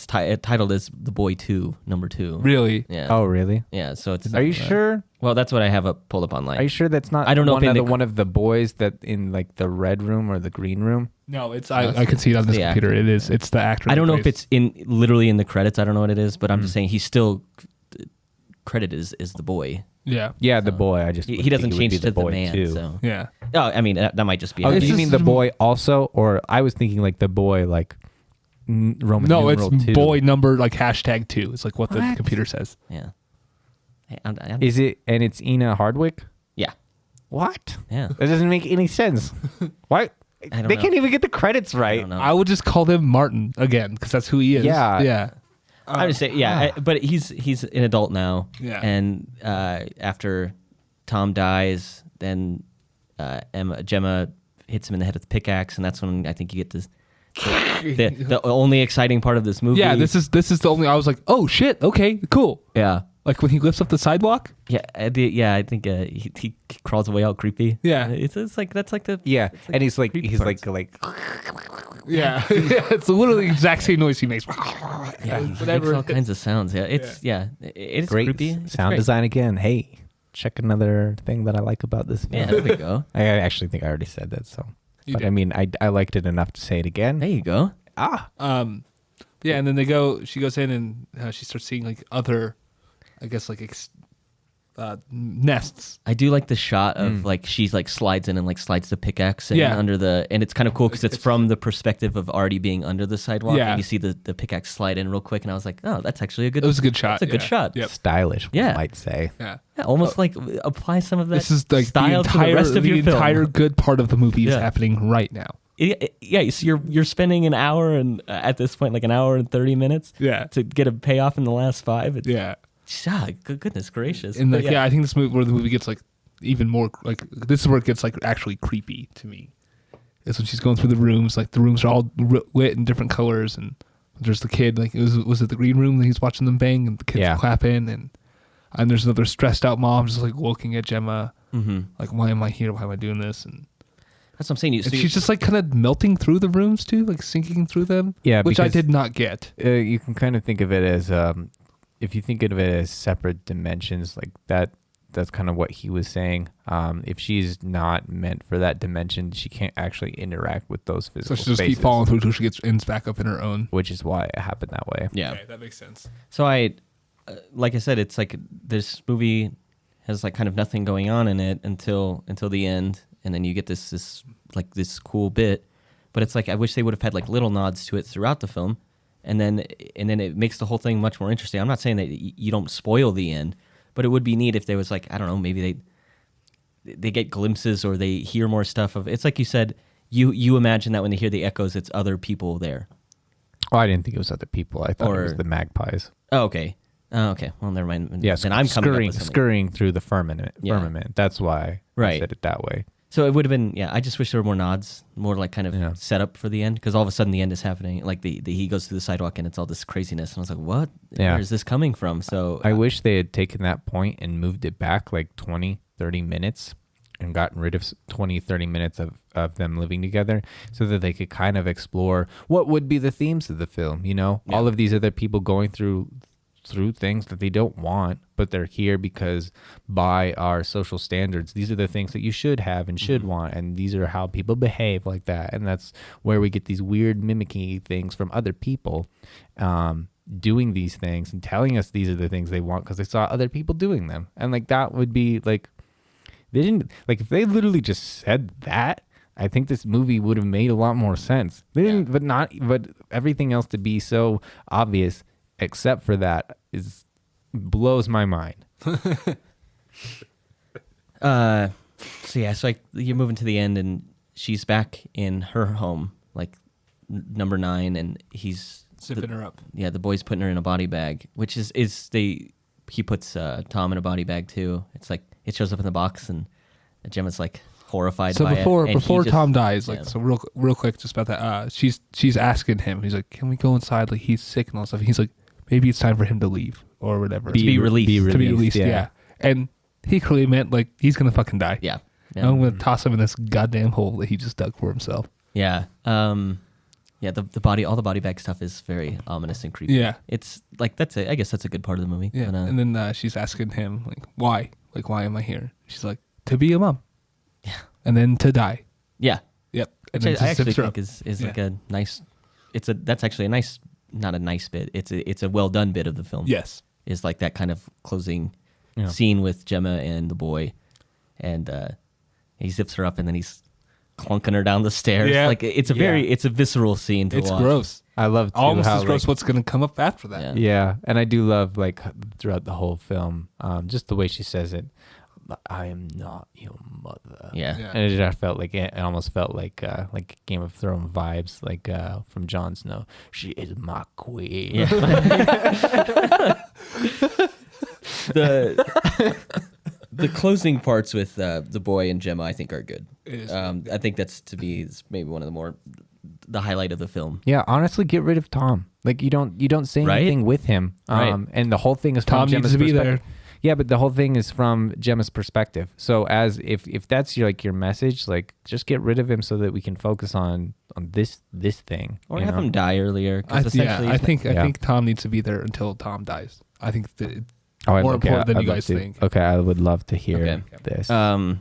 titled as the boy 2, number 2. Really. Yeah. Oh, really? Yeah. So it's. Are you sure? Well, that's what I have pulled up online. Are you sure that's not I don't know one, if in one of the boys that in like the red room or the green room? No, it's I can see it on this the computer. actor. It is. It's the actor. I don't know if it's it's literally in the credits. I don't know what it is, but I'm just saying he's still credited as the boy. Yeah. Yeah, the boy. I just He would doesn't think it would change be to the boy man. too. So. Yeah. Oh, I mean that might just be. Oh, how do it you is. mean the boy also, or I was thinking like the boy like Roman No, it's numeral 2. boy number like #2. It's like what the What? computer says. Yeah. Hey, I'm- Is it? And it's Ina Hardwick. yeah. What? Yeah. That doesn't make any sense. Why? I don't They know. can't even get the credits I right. don't know. I would just call him Martin again because that's who he is. Yeah. Yeah. I would say, yeah, but he's an adult now. Yeah. And after Tom dies, then Gemma hits him in the head with the pickaxe, and that's when I think you get this. The only exciting part of this movie. Yeah. This is the only. I was like, oh shit. Okay. Cool. Yeah. Like when he lifts up the sidewalk. Yeah, I think he crawls away all creepy. Yeah. It's like that's like the Yeah, it's like and he's like creepy parts. Yeah. It's literally the exact same noise he makes. Yeah, he makes Whatever. all kinds of sounds. Yeah, it's it's great creepy. It's sound great. design again. Hey, check another thing that I like about this film. Yeah, there we go. I actually think I already said that. So, You but did. I mean, I liked it enough to say it again. There you go. Yeah, and then she goes in and she starts seeing like other, I guess like nests. I do like the shot of like she's like slides in and like slides the pickaxe in Yeah. under and it's kind of cool because it's from the perspective of Artie being under the sidewalk. Yeah. And you see the pickaxe slide in real quick, and I was like, oh, that's actually a good. It was a good shot. That's a good yeah. shot. Yep. Stylish, Yeah. one might say. Yeah. Yeah, almost like apply some of that This is like style the entire, to the rest of your film. entire good part of the movie is Yeah. happening right now. Yeah, so you're spending an hour and at this point like an hour and 30 minutes. Yeah. To get a payoff in the last 5. It's, Yeah. Goodness gracious. And But like I think this movie where the movie gets like even more like this is where it gets like actually creepy to me. Is when she's going through the rooms, like the rooms are all lit in different colors, and there's the kid like was it the green room that he's watching them bang, and the kids clapping, and there's another stressed out mom just like looking at Gemma, like why am I here? Why am I doing this? And that's what I'm saying. and she's just like kind of melting through the rooms too, like sinking through them. Yeah, which I because, did not get. You can kind of think of it as if you think of it as separate dimensions, like that. That's kind of what he was saying. If she's not meant for that dimension, she can't actually interact with those So physical she just spaces, keep falling through until she ends back up in her own. which is why it happened that way. yeah. Okay, that makes sense. So like I said, it's like this movie has like kind of nothing going on in it until the end, and then you get this like this cool bit, but it's like I wish they would have had like little nods to it throughout the film, and then it makes the whole thing much more interesting. I'm not saying that you don't spoil the end, but it would be neat if there was like, I don't know, maybe they get glimpses or they hear more stuff of. It's like you said, you imagine that when they hear the echoes, it's other people there. Oh, I didn't think it was other people. I thought it was the magpies. Oh, okay. Okay. Well, never mind. Yes, then I'm scurrying through the firmament. Yeah. Firmament. That's why I said it that way. So it would have been, I just wish there were more nods, more like kind of set up for the end, because all of a sudden the end is happening. Like he goes through the sidewalk and it's all this craziness, and I was like, what? Yeah. Where is this coming from? So I wish they had taken that point and moved it back like 20, 30 minutes and gotten rid of 20, 30 minutes of them living together so that they could kind of explore what would be the themes of the film, all of these other people going through things that they don't want, but they're here because by our social standards, these are the things that you should have and should want, and these are how people behave like that. And that's where we get these weird mimicking things from other people doing these things and telling us these are the things they want because they saw other people doing them. And like that would be like, they didn't, like if they literally just said that, I think this movie would have made a lot more sense. They didn't, but everything else to be so obvious except for that blows my mind. So like you're moving to the end, and she's back in her home, like number 9, and he's zipping her up. Yeah, the boy's putting her in a body bag, which he puts Tom in a body bag too. It's like it shows up in the box, and Gemma's like horrified by it. So before Tom dies, so real quick, just about that. She's asking him. He's like, "Can we go inside?" Like he's sick and all that stuff. And he's like, maybe it's time for him to leave or whatever. To be released. To be released, yeah. And he clearly meant like he's gonna fucking die. Yeah. I'm gonna toss him in this goddamn hole that he just dug for himself. Yeah. The body, all the body bag stuff is very ominous and creepy. Yeah. It's like I guess that's a good part of the movie. Yeah. But, and then she's asking him like, why? Like, why am I here? She's like, to be a mom. Yeah. And then to die. Yeah. Yep. And Which then I actually think is like a nice. That's actually a nice, not a nice bit. It's a well done bit of the film. Yes. Is like that kind of closing scene with Gemma and the boy, and he zips her up, and then he's clunking her down the stairs. Yeah. Like it's a visceral scene to watch. It's gross. I love too almost how, as gross like, what's gonna come up after that. Yeah, and I do love like throughout the whole film, just the way she says it. I am not your mother. Yeah. And it just felt like it almost felt like Game of Thrones vibes, like from Jon Snow. She is my queen. Yeah. The closing parts with the boy and Gemma, I think, are good. I think that's maybe one of the highlight of the film. Yeah, honestly, get rid of Tom. Like you don't say anything with him. And the whole thing is Tom from needs Gemma's to be perspective. there. Yeah, but the whole thing is from Gemma's perspective. So as if that's your message, like just get rid of him so that we can focus on this thing. Or have him die earlier. I think Tom needs to be there until Tom dies. I think that it's more important than you guys think. Okay, I would love to hear this. So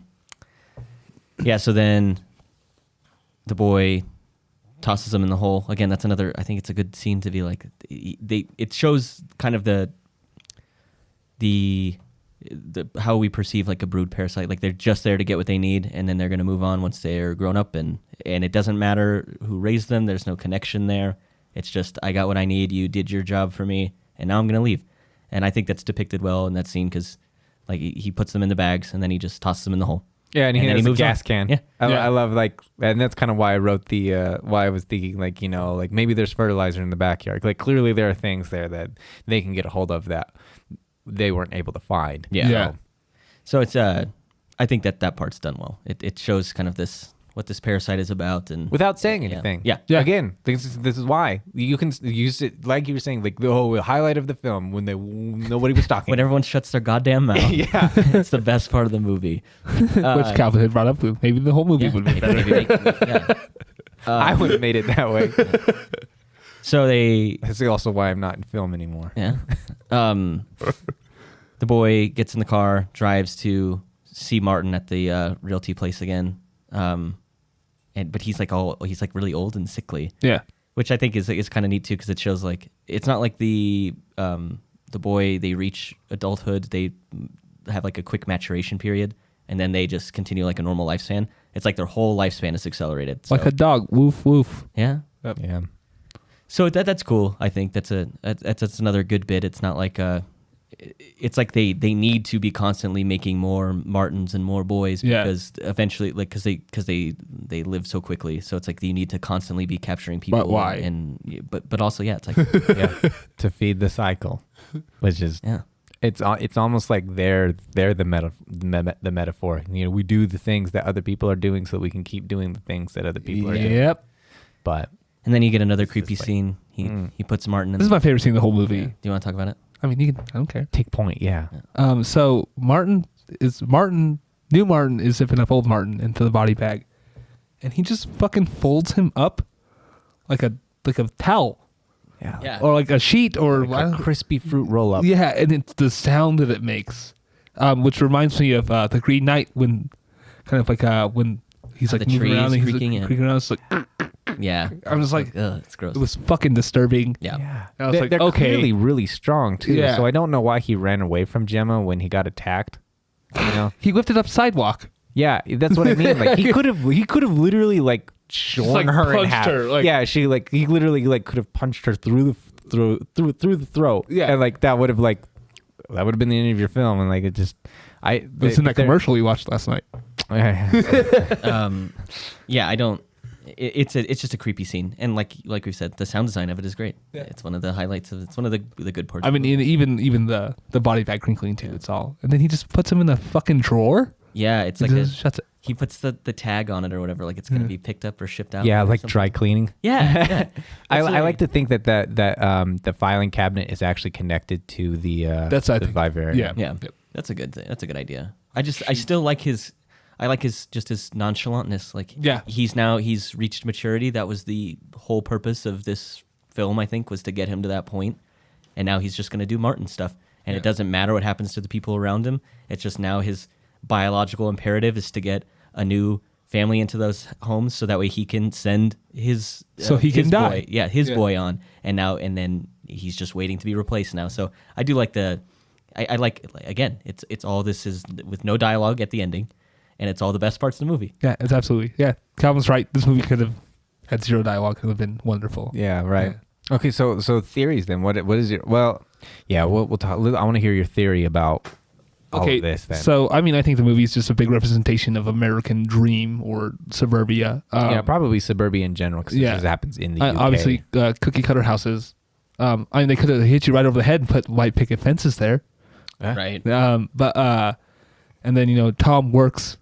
then the boy tosses him in the hole. Again, that's another, I think it's a good scene to be like, it shows kind of the how we perceive like a brood parasite. Like they're just there to get what they need, and then they're going to move on once they're grown up, and it doesn't matter who raised them. There's no connection there. It's just, I got what I need, you did your job for me, and now I'm going to leave. And I think that's depicted well in that scene, because like he puts them in the bags and then he just tosses them in the hole. Yeah, and he has a gas can. Yeah. I love and that's kind of why I wrote why I was thinking like maybe there's fertilizer in the backyard. Like clearly there are things there that they can get a hold of that they weren't able to find. Yeah. So it's I think that part's done well. It shows kind of what this parasite is about, and without saying anything. Yeah. Again, this is why you can use it, like you were saying, like the whole highlight of the film when nobody was talking. When everyone shuts their goddamn mouth. Yeah, it's the best part of the movie. Which Calvin had brought up. Maybe the whole movie would be better. I would have made it that way. So That's also why I'm not in film anymore. Yeah. The boy gets in the car, drives to see Martin at the realty place again. But he's like really old and sickly. Yeah. Which I think is kind of neat too, because it shows like it's not like the boy, they reach adulthood, they have like a quick maturation period, and then they just continue like a normal lifespan. It's like their whole lifespan is accelerated. So, Like a dog. Woof, woof. yeah. Yeah. So that's cool. I think that's another good bit. It's not like it's like they need to be constantly making more Martins and more boys because eventually, like, because they live so quickly. So it's like you need to constantly be capturing people. But why? But also, it's like To feed the cycle, which is yeah. It's almost like they're the metaphor. You know, we do the things that other people are doing so we can keep doing the things that other people are doing. Yep. But And then you get another creepy just like, scene. He puts Martin in. This is my favorite scene in the whole movie. Do you want to talk about it? I mean, you can. I don't care. take point, yeah. So new Martin is zipping up old Martin into the body bag, and he just fucking folds him up like a towel Yeah. or like a sheet or Like a crispy fruit roll up. yeah, and it's the sound that it makes, which reminds me of the Green Knight when kind of like when he's like the moving around trees and he's creaking, like, yeah. creaking around. It's like Yeah. I'm just like, ugh, it's gross. it was fucking disturbing. Yeah. Yeah. I was like, they're okay. clearly really strong too. Yeah. So I don't know why he ran away from Gemma when he got attacked. You know? He whipped it up sidewalk. Yeah, that's what I mean. Like he could have literally like shorn like, her in punched half. her, like- yeah, he literally like could have punched her through the throat. Yeah. and like that would have been the end of your film. And like it just It's in that commercial we watched last night. Yeah, I don't. It's just a creepy scene, and like we said, the sound design of it is great. Yeah. It's one of the highlights of. It's one of the good parts. I mean, even the body bag crinkling too. It's all, and then he just puts him in the fucking drawer. yeah, it's He like just shuts it. he puts the tag on it or whatever, like it's gonna be picked up or shipped out. yeah, or like something. dry cleaning. Yeah, I like to think that the filing cabinet is actually connected to the That's, I the think, Vivarium. yeah. Yeah, that's a good thing. That's a good idea. I still like his. I like his nonchalantness. Like Yeah. he's reached maturity. That was the whole purpose of this film. I think was to get him to that point, and now he's just gonna do Martin stuff. And it doesn't matter what happens to the people around him. It's just now his biological imperative is to get a new family into those homes, so that way he can send his So he can his die. boy, his boy on, and then he's just waiting to be replaced now. So I do like I like again. It's all this is with no dialogue at the ending, and it's all the best parts of the movie. Yeah, it's absolutely. Yeah, Calvin's right. This movie could have had zero dialogue. Could have been wonderful. Yeah, right. Okay, so theories then. What is your we'll talk. I want to hear your theory about all of this then. So I mean, I think the movie is just a big representation of American dream or suburbia. Yeah, probably suburbia in general because yeah. this happens in the UK. Obviously, cookie cutter houses. I mean, they could have hit you right over the head and put white picket fences there. Right. But and then Tom works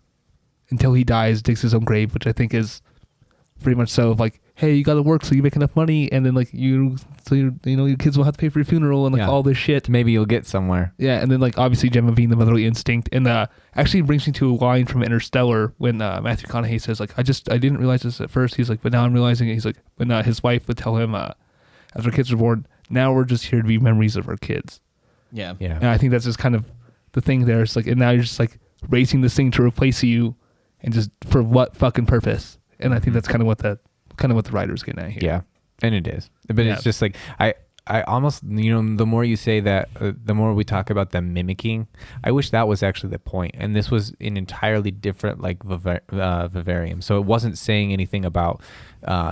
until he dies, digs his own grave, which I think is pretty much so of like, hey, you got to work so you make enough money, and then like your kids will have to pay for your funeral and like all this shit. Maybe you'll get somewhere. Yeah, and then like obviously Gemma being the motherly instinct, and actually brings me to a line from Interstellar when Matthew McConaughey says like, I didn't realize this at first. He's like, but now I'm realizing it. He's like, when his wife would tell him after kids were born, now we're just here to be memories of our kids. Yeah. Yeah. And I think that's just kind of the thing there. It's like, and now you're just like raising this thing to replace you, and just for what fucking purpose? And I think that's kind of what the writer's getting at here. Yeah, and it is. But it's just like I almost the more you say that, the more we talk about them mimicking. I wish that was actually the point, and this was an entirely different like Vivarium. So it wasn't saying anything about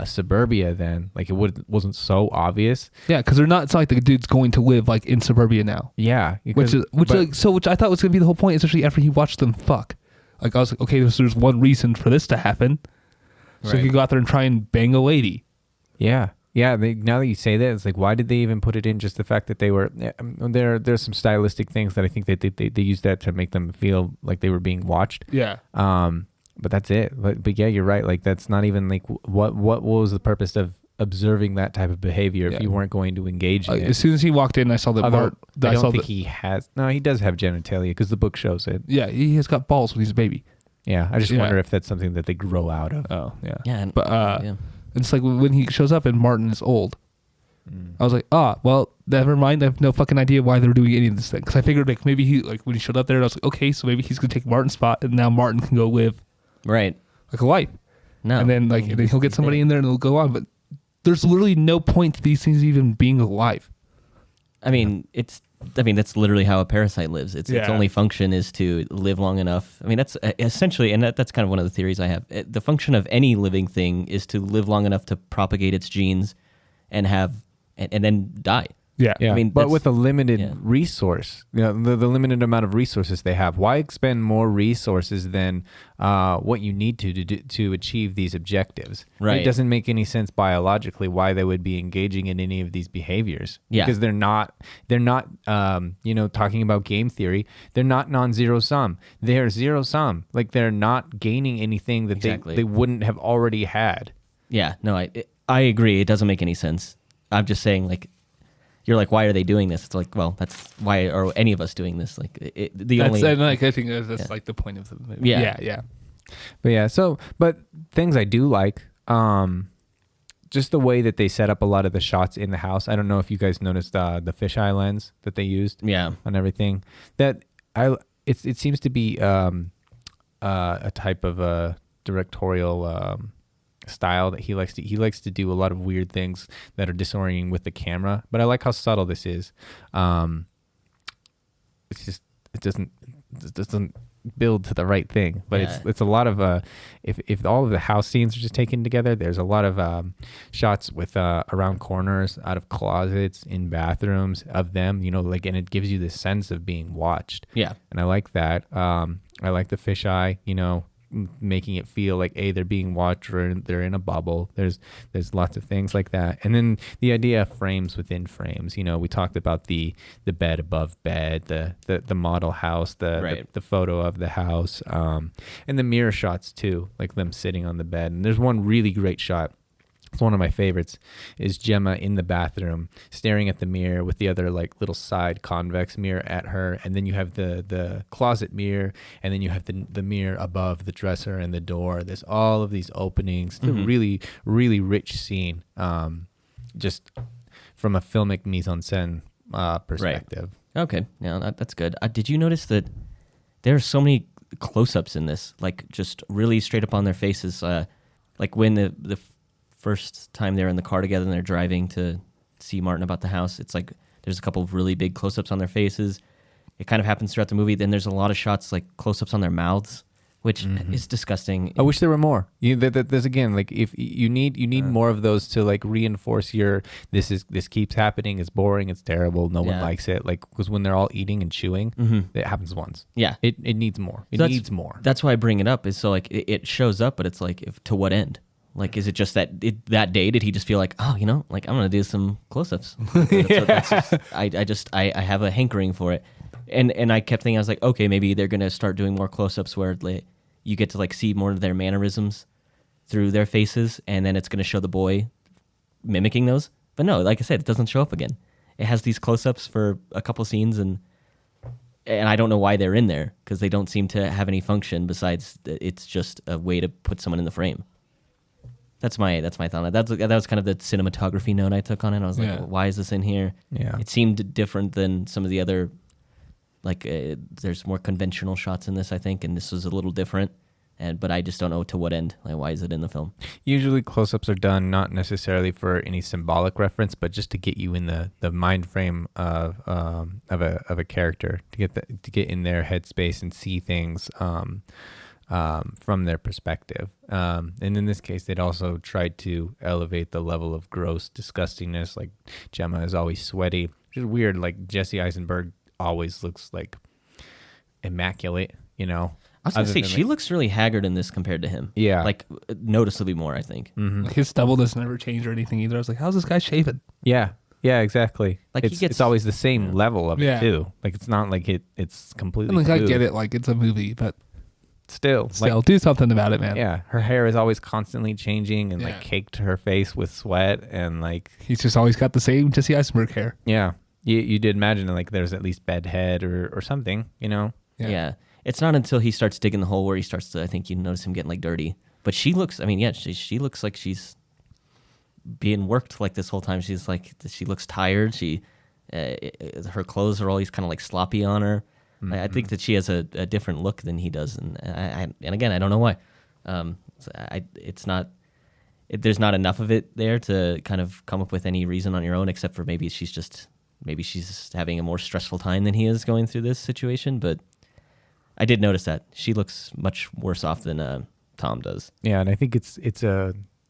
suburbia then. Like it wasn't so obvious. Yeah, because they're not. It's not like the dude's going to live like in suburbia now. Yeah, Which I thought was gonna be the whole point, especially after he watched them fuck. Like I was like, okay, there's one reason for this to happen, so he could go out there and try and bang a lady. Yeah. Yeah, now that you say that, it's like, why did they even put it in? Just the fact that they were there's some stylistic things that I think that they used that to make them feel like they were being watched. Yeah. But that's it. But yeah, you're right. Like that's not even like what was the purpose of observing that type of behavior if you weren't going to engage in it? As soon as he walked in, I saw that Bart. I don't think he has. No, he does have genitalia because the book shows it. Yeah, he has got balls when he's a baby. Yeah, I just wonder if that's something that they grow out of. Oh yeah. Yeah. But it's like when he shows up and Martin is old. I was like, well, never mind. I have no fucking idea why they're doing any of this thing. Because I figured like maybe he like when he showed up there, I was like, okay, so maybe he's gonna take Martin's spot, and now Martin can go live Right. like a life. No. And then like then he'll get somebody in there and it'll go on. But there's literally no point to these things even being alive. I mean, I mean, that's literally how a parasite lives. Its only function is to live long enough. I mean, that's essentially, and that's kind of one of the theories I have. The function of any living thing is to live long enough to propagate its genes and then die. Yeah. Yeah, I mean, but that's- with a limited yeah. resource, the limited amount of resources they have, why expend more resources than what you need to achieve these objectives? Right. It doesn't make any sense biologically why they would be engaging in any of these behaviors. Yeah. Because they're not, talking about game theory, they're not non-zero sum. They're zero sum. Like they're not gaining anything that Exactly. they wouldn't have already had. Yeah, no, I agree. It doesn't make any sense. I'm just saying, like, you're like, why are they doing this? It's like, well, that's why are any of us doing this? Like, And I think that's like the point of the movie. Yeah. Yeah. But yeah, but things I do like, just the way that they set up a lot of the shots in the house. I don't know if you guys noticed the fisheye lens that they used Yeah. on everything. It seems to be a type of a directorial style that he likes to do a lot of weird things that are disorienting with the camera. But I like how subtle this is. It's just it doesn't build to the right thing, but Yeah. it's a lot of if all of the house scenes are just taken together, there's a lot of shots with around corners, out of closets, in bathrooms of them, like, and it gives you this sense of being watched. Yeah. And I like that. I like the fisheye, making it feel like they're being watched or they're in a bubble. There's lots of things like that. And then the idea of frames within frames. We talked about the bed above bed, the model house, Right. the photo of the house, and the mirror shots too, like them sitting on the bed. And there's one really great shot. It's one of my favorites, is Gemma in the bathroom staring at the mirror with the other like little side convex mirror at her, and then you have the closet mirror, and then you have the mirror above the dresser and the door. There's all of these openings. It's a really, really rich scene, just from a filmic mise en scène perspective. Okay. Yeah, that's good. Did you notice that there are so many close-ups in this, like just really straight up on their faces, like when the first time they're in the car together and they're driving to see Martin about the house, it's like there's a couple of really big close-ups on their faces. It kind of happens throughout the movie. Then there's a lot of shots like close-ups on their mouths, which is disgusting. I wish there were more. There's again, like, if you need more of those to like reinforce this keeps happening. It's boring. It's terrible. No one likes it. Like, because when they're all eating and chewing, it happens once. Yeah. It needs more. It So needs more. That's why I bring it up. Is so like it shows up, but it's like, to what end? Like, is it just that that day did he just feel like, like I'm gonna do some close-ups? I have a hankering for it, and I kept thinking, I was like, okay, maybe they're gonna start doing more close-ups where you get to like see more of their mannerisms through their faces, and then it's gonna show the boy mimicking those. But no, like I said, it doesn't show up again. It has these close-ups for a couple scenes, and I don't know why they're in there, because they don't seem to have any function besides it's just a way to put someone in the frame. That's my thought. That was kind of the cinematography note I took on it. I was like, well, why is this in here? Yeah. It seemed different than some of the other, like, there's more conventional shots in this, I think, and this was a little different. But I just don't know to what end. Like, why is it in the film? Usually close-ups are done not necessarily for any symbolic reference, but just to get you in the mind frame of a character, to get in their headspace and see things from their perspective. And in this case, they'd also tried to elevate the level of gross disgustingness. Like, Gemma is always sweaty, which is weird. Like, Jesse Eisenberg always looks like immaculate, I was gonna say, she looks really haggard in this compared to him. Yeah. Like, noticeably more, I think. Mm-hmm. Like, his stubble doesn't ever change or anything either. I was like, how's this guy shaven? Yeah, exactly. Like, it's always the same level of it too. Like, it's not like it's completely. I smooth. get it. Like, it's a movie, but Still, do something about it, man. Yeah, her hair is always constantly changing and like caked to her face with sweat, and like he's just always got the same Jesse Eisenberg hair. Yeah, you did imagine like there's at least bed head or something, Yeah. It's not until he starts digging the hole where he starts to, I think you notice him getting like dirty. But she looks, she looks like she's being worked like this whole time. She's like, she looks tired. Her clothes are always kind of like sloppy on her. Mm-hmm. I think that she has a different look than he does, and again, I don't know why. There's not enough of it there to kind of come up with any reason on your own, except for maybe she's just maybe she's having a more stressful time than he is going through this situation. But I did notice that she looks much worse off than Tom does. Yeah, and I think it's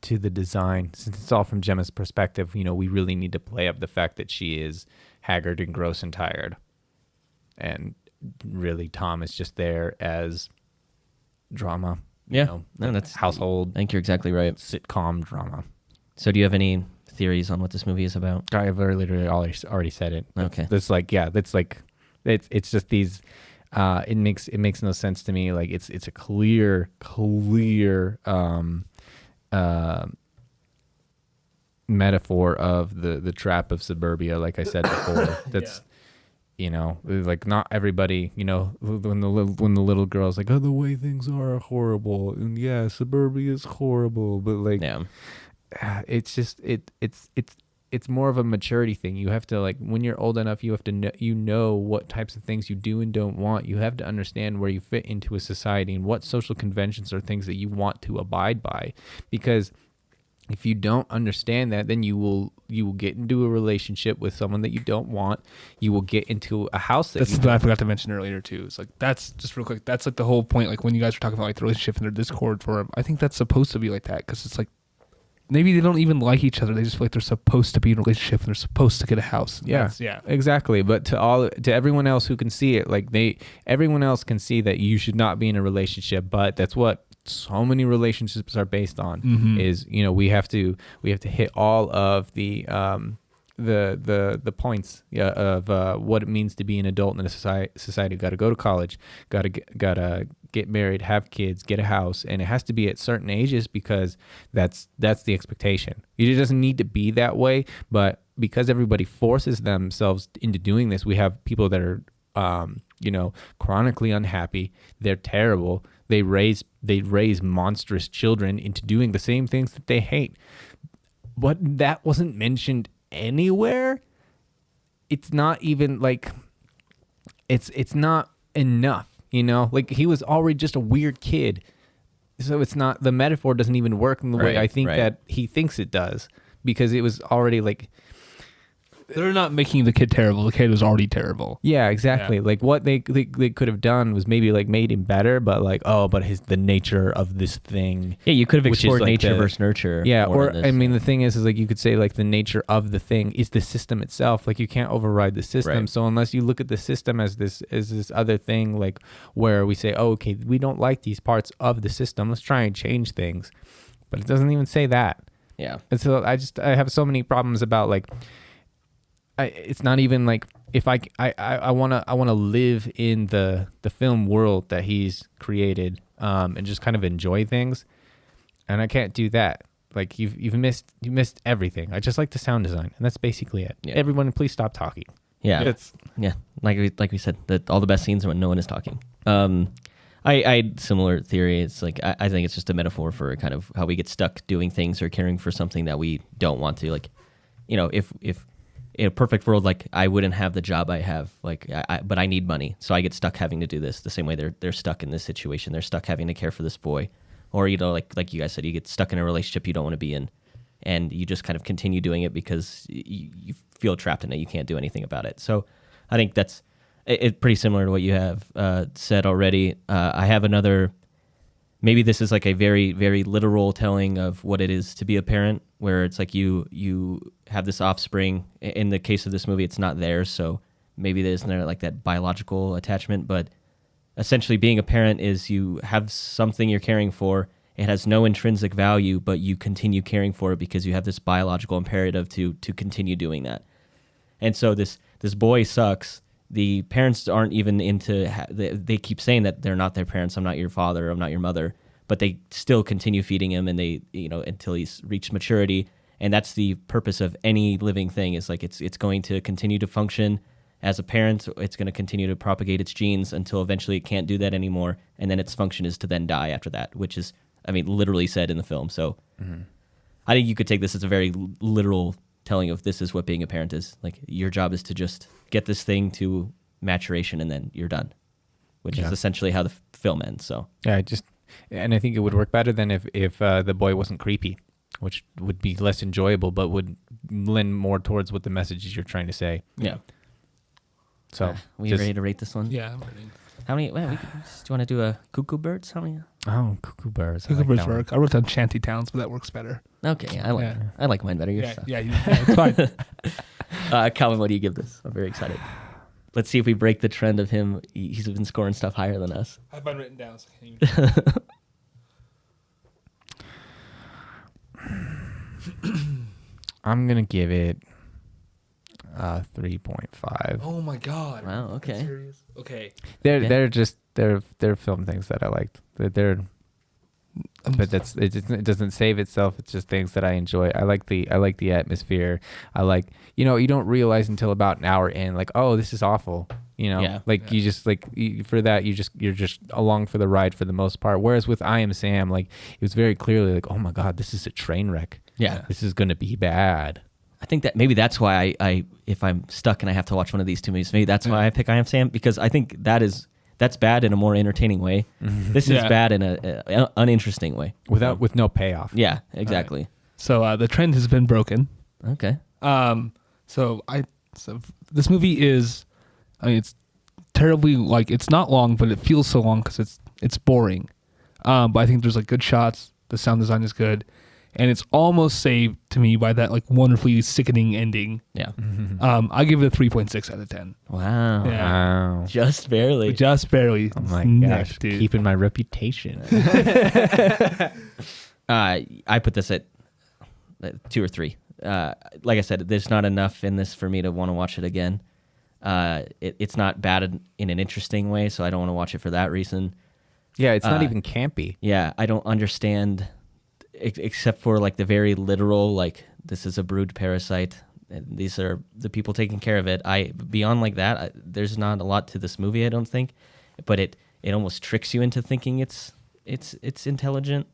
to the design, since it's all from Gemma's perspective. We really need to play up the fact that she is haggard and gross and tired, and really Tom is just there as drama. Yeah, no, that's household. I think you're exactly right. Sitcom drama. So, do you have any theories on what this movie is about? I've literally already said it. Okay, it's just these. It makes no sense to me. Like it's a clear metaphor of the trap of suburbia. Like I said before, that's like not everybody. When the little girl's like, oh, the way things are horrible, and yeah, suburbia is horrible, but like, yeah. It's just it's more of a maturity thing. You have to, like, when you're old enough, you have to know what types of things you do and don't want. You have to understand where you fit into a society and what social conventions are things that you want to abide by. Because if you don't understand that, then you will get into a relationship with someone that you don't want. You will get into a house that that's what I forgot to mention earlier too. It's like, that's just real quick. That's like the whole point. Like when you guys were talking about like the relationship in their Discord forum, I think that's supposed to be like that, because it's like, maybe they don't even like each other. They just feel like they're supposed to be in a relationship and they're supposed to get a house. Yeah, exactly. But to everyone else who can see it, like everyone else can see that you should not be in a relationship. But that's what so many relationships are based on. Mm-hmm. Is we have to hit all of the points of what it means to be an adult in a society. Got to go to college. Got to get married, have kids, get a house, and it has to be at certain ages because that's the expectation. It doesn't need to be that way, but because everybody forces themselves into doing this, we have people that are chronically unhappy. They're terrible. They raise monstrous children into doing the same things that they hate. But that wasn't mentioned anywhere. It's not even like it's not enough. Like he was already just a weird kid. So it's not, the metaphor doesn't even work in the way I think that he thinks it does, because it was already like, they're not making the kid terrible. The kid was already terrible. Yeah, exactly. Yeah. Like what they could have done was maybe like made him better, but like, but the nature of this thing. Yeah, you could have explored like nature versus nurture. Yeah, or I mean, the thing is like you could say like the nature of the thing is the system itself. Like you can't override the system. Right. So unless you look at the system as this other thing, like where we say, oh, okay, we don't like these parts of the system, let's try and change things. But it doesn't even say that. Yeah. And so I have so many problems about like, it's not even like if I want to live in the film world that he's created and just kind of enjoy things, and I can't do that. Like you've missed everything. I just like the sound design, and that's basically it. Yeah. Everyone, please stop talking. Yeah, like we said, that all the best scenes are when no one is talking. I had similar theory. It's like I think it's just a metaphor for kind of how we get stuck doing things or caring for something that we don't want to. Like, if in a perfect world, like I wouldn't have the job I have, like, but I need money, so I get stuck having to do this. The same way they're stuck in this situation, they're stuck having to care for this boy, or like you guys said, you get stuck in a relationship you don't want to be in, and you just kind of continue doing it because you feel trapped in it. You can't do anything about it. So I think that's it. Pretty similar to what you have said already. I have another. Maybe this is like a very, very literal telling of what it is to be a parent, where it's like you have this offspring. In the case of this movie, it's not theirs, so maybe there's not like that biological attachment. But essentially, being a parent is you have something you're caring for. It has no intrinsic value, but you continue caring for it because you have this biological imperative to continue doing that. And so this boy sucks. The parents aren't even into. They keep saying that they're not their parents. I'm not your father. I'm not your mother. But they still continue feeding him, and they, until he's reached maturity. And that's the purpose of any living thing. Is like it's going to continue to function as a parent. It's going to continue to propagate its genes until eventually it can't do that anymore, and then its function is to then die after that, which is, literally said in the film. So I think you could take this as a very literal telling of this is what being a parent is. Like your job is to just get this thing to maturation, and then you're done, which is essentially how the film ends. So and I think it would work better than if the boy wasn't creepy. which would be less enjoyable, but would lend more towards what the messages you're trying to say. Yeah. So we ready to rate this one? Yeah, I'm ready. How many? Well, do you want to do a Cuckoo Birds? How many? Oh, Cuckoo Birds. Cuckoo Birds work. I wrote down Shanty Towns, but that works better. Okay, I like mine better. Yours. It's fine. Calvin, what do you give this? I'm very excited. Let's see if we break the trend of him. He's been scoring stuff higher than us. I have mine written down. So I can't even... I'm gonna give it 3.5. Oh my god! Wow. Okay. Serious? Okay. They're film things that I liked. But it doesn't save itself. It's just things that I enjoy. I like the atmosphere. I like, you don't realize until about an hour in, like, oh, this is awful. You just for that you're just along for the ride for the most part. Whereas with I Am Sam, like, it was very clearly like, oh my god, this is a train wreck. Yeah. This is gonna be bad. I think that maybe that's why I if I'm stuck and I have to watch one of these two movies, maybe that's why I pick I Am Sam, because I think that's bad in a more entertaining way. Mm-hmm. This is bad in a uninteresting way. With no payoff. Yeah, exactly. Right. So the trend has been broken. Okay. So this movie is, it's terribly, like, it's not long, but it feels so long because it's boring. But I think there's like good shots. The sound design is good. And it's almost saved to me by that, like, wonderfully sickening ending. Yeah. I give it a 3.6 out of 10. Wow. Yeah. Wow. Just barely. Just barely. Oh my gosh. Dude. Keeping my reputation. I put this at 2 or 3. Like I said, there's not enough in this for me to want to watch it again. It's not bad in an interesting way, so I don't want to watch it for that reason. Yeah, it's not even campy. Yeah, I don't understand, except for like the very literal, like, this is a brood parasite, and these are the people taking care of it. Beyond like that, there's not a lot to this movie, I don't think, but it almost tricks you into thinking it's intelligent.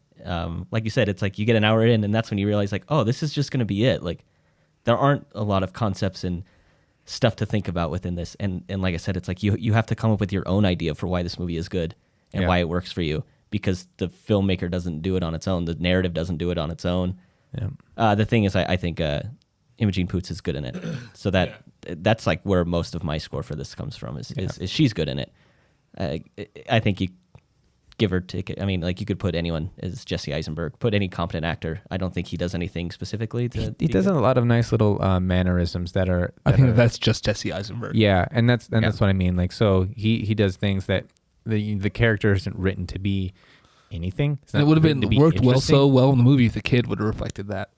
Like you said, it's like you get an hour in, and that's when you realize, like, oh, this is just going to be it. Like, there aren't a lot of concepts and stuff to think about within this, and like I said, it's like you have to come up with your own idea for why this movie is good and why it works for you, because the filmmaker doesn't do it on its own. The narrative doesn't do it on its own. Yeah. The thing is, I think Imogen Poots is good in it, so that's like where most of my score for this comes from. Is she's good in it. I think you give or take. I mean, like, you could put anyone as Jesse Eisenberg, put any competent actor. I don't think he does anything specifically. He does a lot of nice little mannerisms that are. I think that's just Jesse Eisenberg. Yeah, and that's what I mean. Like, so he does things that the character isn't written to be anything. And it would have been worked so well in the movie if the kid would have reflected that.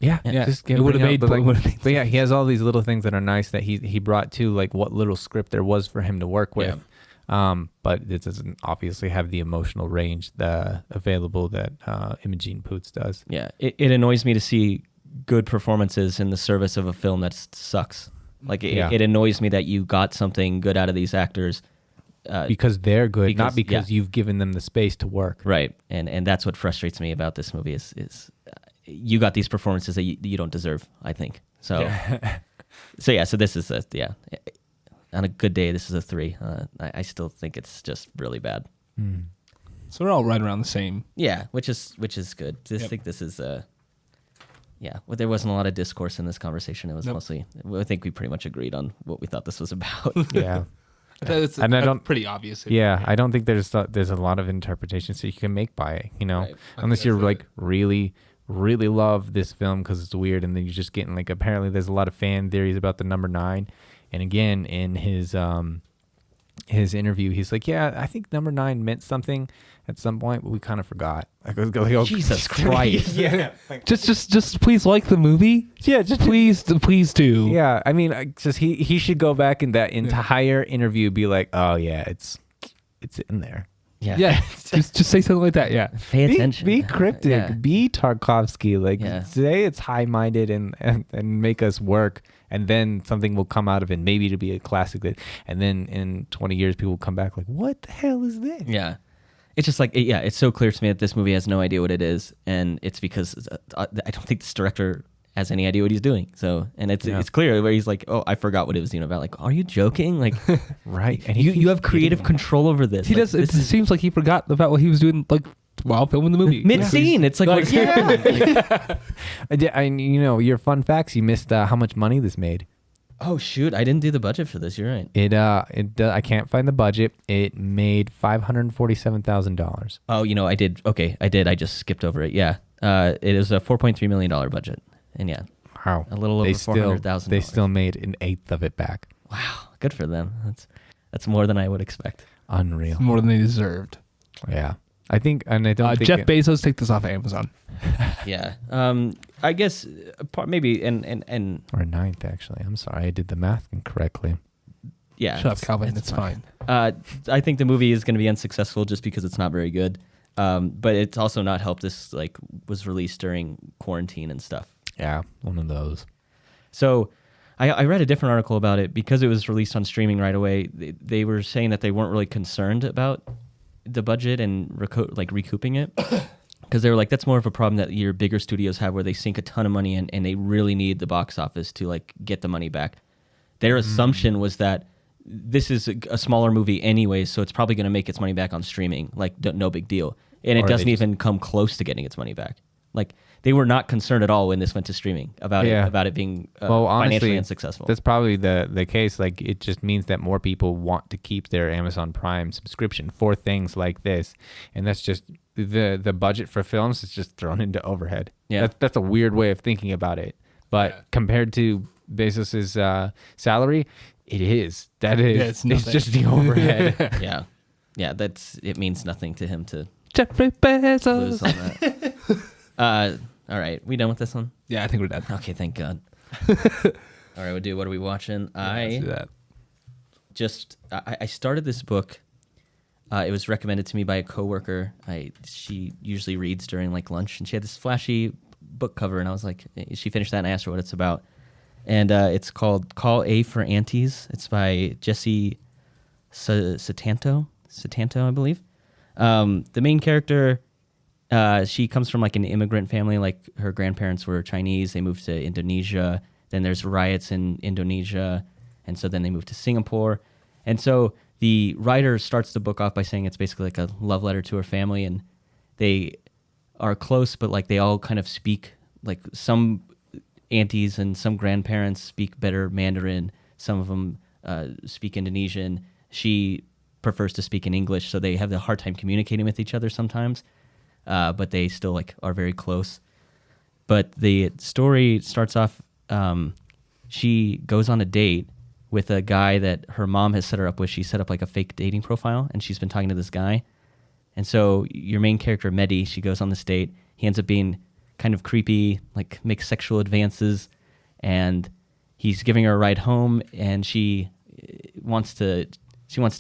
Yeah. It would have made. But yeah, he has all these little things that are nice that he brought to, like, what little script there was for him to work with. Yeah. But it doesn't obviously have the emotional range available that Imogen Poots does. Yeah, it annoys me to see good performances in the service of a film that sucks. Like, it annoys me that you got something good out of these actors. Because they're good, not because you've given them the space to work. Right, and that's what frustrates me about this movie is you got these performances that you don't deserve, I think. So, so this is on a good day, this is a 3. I still think it's just really bad. So we're all right around the same. Yeah, which is good. I think this is well, there wasn't a lot of discourse in this conversation. It was mostly, I think we pretty much agreed on what we thought this was about. Yeah. It's pretty obvious. I don't think there's a lot of interpretations that you can make by it, right. Unless you're like really, really love this film because it's weird, and then you're just getting, like, apparently there's a lot of fan theories about the number 9, and again in his interview, he's like, yeah, I think number 9 meant something at some point, but we kind of forgot. Jesus Christ! Yeah, just please like the movie. Yeah, just please do. Yeah, I mean, just he should go back in that entire interview, be like, oh yeah, it's in there. Yeah. just say something like that. Yeah, pay attention. Be cryptic. Yeah. Be Tarkovsky. Like, say it's high-minded and make us work. And then something will come out of it, maybe to be a classic. And then in 20 years, people will come back like, what the hell is this? Yeah. It's just like, it's so clear to me that this movie has no idea what it is. And it's because I don't think this director has any idea what he's doing. So, and it's clear where he's like, oh, I forgot what it was even about. Like, are you joking? Like, right. And you have creative control over this. He does. It seems like he forgot about what he was doing, like, while filming the movie. Mid scene, it's like, what's happening? Your fun facts. You missed how much money this made. Oh shoot, I didn't do the budget for this. You're right. I can't find the budget. It made $547,000. Oh, I did. Okay, I did. I just skipped over it. Yeah. It is a $4.3 million budget, and yeah, Wow, a little over $400,000. They still made an eighth of it back. Wow, good for them. That's more than I would expect. Unreal. More than they deserved. Yeah, I think, and I don't think Jeff Bezos take this off of Amazon. Yeah. I guess maybe and or ninth actually. I'm sorry, I did the math incorrectly. yeah. Shut up, Calvin. It's fine. I think the movie is going to be unsuccessful just because it's not very good. But it's also not helped. This was released during quarantine and stuff. Yeah, one of those. So I read a different article about it because it was released on streaming right away. They were saying that they weren't really concerned about the budget and recouping it. Because they were like, that's more of a problem that your bigger studios have where they sink a ton of money in and they really need the box office to get the money back. Their assumption was that this is a smaller movie anyway, so it's probably going to make its money back on streaming. No big deal. And it doesn't even come close to getting its money back. They were not concerned at all when this went to streaming about it being honestly, financially unsuccessful. That's probably the case. It just means that more people want to keep their Amazon Prime subscription for things like this, and that's just the budget for films is just thrown into overhead. Yeah, that's a weird way of thinking about it. But compared to Bezos's salary, it is. That is. It's just the overhead. yeah. It means nothing to him to Jeffrey lose Bezos. on that. All right, we done with this one? Yeah, I think we're done. Okay, thank God. All right, what are we watching? Let's do that. I started this book. It was recommended to me by a coworker. She usually reads during lunch, and she had this flashy book cover, and I was like, she finished that, and I asked her what it's about, and it's called Call A for Aunties. It's by Jesse Satanto, I believe. The main character. She comes from an immigrant family. Her grandparents were Chinese. They moved to Indonesia. Then there's riots in Indonesia, and so then they moved to Singapore. And so the writer starts the book off by saying it's basically a love letter to her family, and they are close, but they all kind of speak some aunties and some grandparents speak better Mandarin. Some of them speak Indonesian. She prefers to speak in English, so they have a hard time communicating with each other sometimes. But they still are very close. But the story starts off. She goes on a date with a guy that her mom has set her up with. She set up a fake dating profile, and she's been talking to this guy. And so your main character, Mehdi, she goes on this date. He ends up being kind of creepy, makes sexual advances, and he's giving her a ride home. And she wants to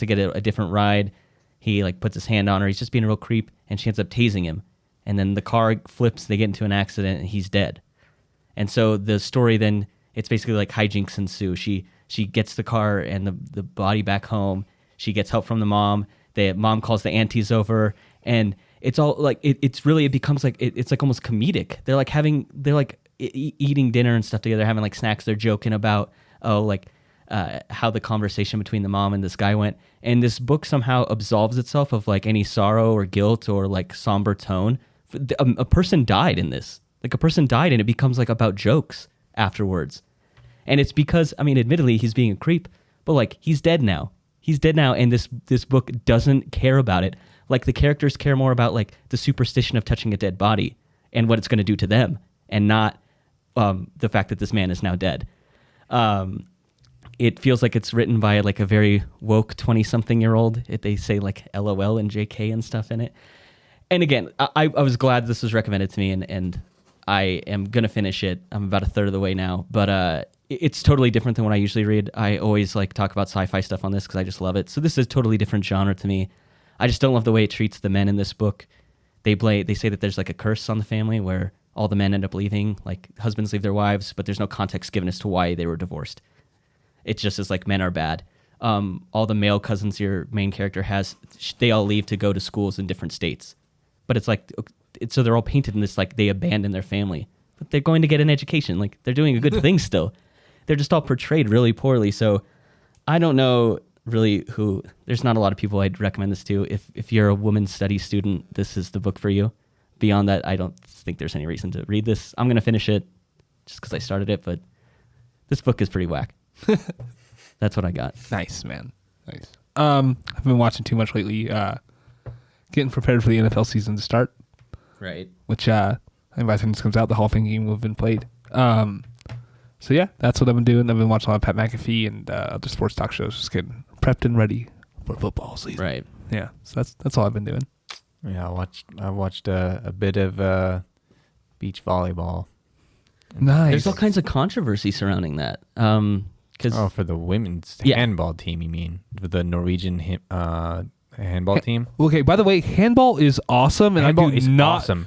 get a different ride. He puts his hand on her. He's just being a real creep, and she ends up tasing him. And then the car flips. They get into an accident, and he's dead. And so the story then, it's basically hijinks ensue. She gets the car and the body back home. She gets help from the mom. The mom calls the aunties over, and it's all it becomes it's almost comedic. They're eating dinner and stuff together, having snacks. They're joking about how the conversation between the mom and this guy went. And this book somehow absolves itself of any sorrow or guilt or somber tone. A person died in this. A person died, and it becomes about jokes afterwards. And it's because, admittedly, he's being a creep, but he's dead now. He's dead now, and this book doesn't care about it. The characters care more about the superstition of touching a dead body and what it's going to do to them, and not the fact that this man is now dead. It feels like it's written by a very woke 20-something-year-old. They say LOL and JK and stuff in it. And again, I was glad this was recommended to me, and I am going to finish it. I'm about a third of the way now, but it's totally different than what I usually read. I always talk about sci-fi stuff on this because I just love it. So this is a totally different genre to me. I just don't love the way it treats the men in this book. They say that there's a curse on the family where all the men end up leaving, husbands leave their wives, but there's no context given as to why they were divorced. It just is men are bad. All the male cousins your main character has, they all leave to go to schools in different states. But it's so they're all painted in this they abandon their family. But they're going to get an education. They're doing a good thing still. They're just all portrayed really poorly. So I don't know. really who there's not a lot of people I'd recommend this to. If you're a women's studies student, this is the book for you. Beyond that, I don't think there's any reason to read this. I'm gonna finish it just because I started it, but this book is pretty whack. That's what I got. Nice, man. Nice. I've been watching too much lately. Getting prepared for the NFL season to start. Right. Which I think by the time this comes out, the Hall of Fame game will have been played. So yeah, that's what I've been doing. I've been watching a lot of Pat McAfee and other sports talk shows, just getting prepped and ready for football season. Right. Yeah. So that's all I've been doing. Yeah, I watched a bit of beach volleyball. Nice. There's all kinds of controversy surrounding that. For the women's handball team, you mean? The Norwegian handball team? Okay, by the way, handball is awesome, and handball I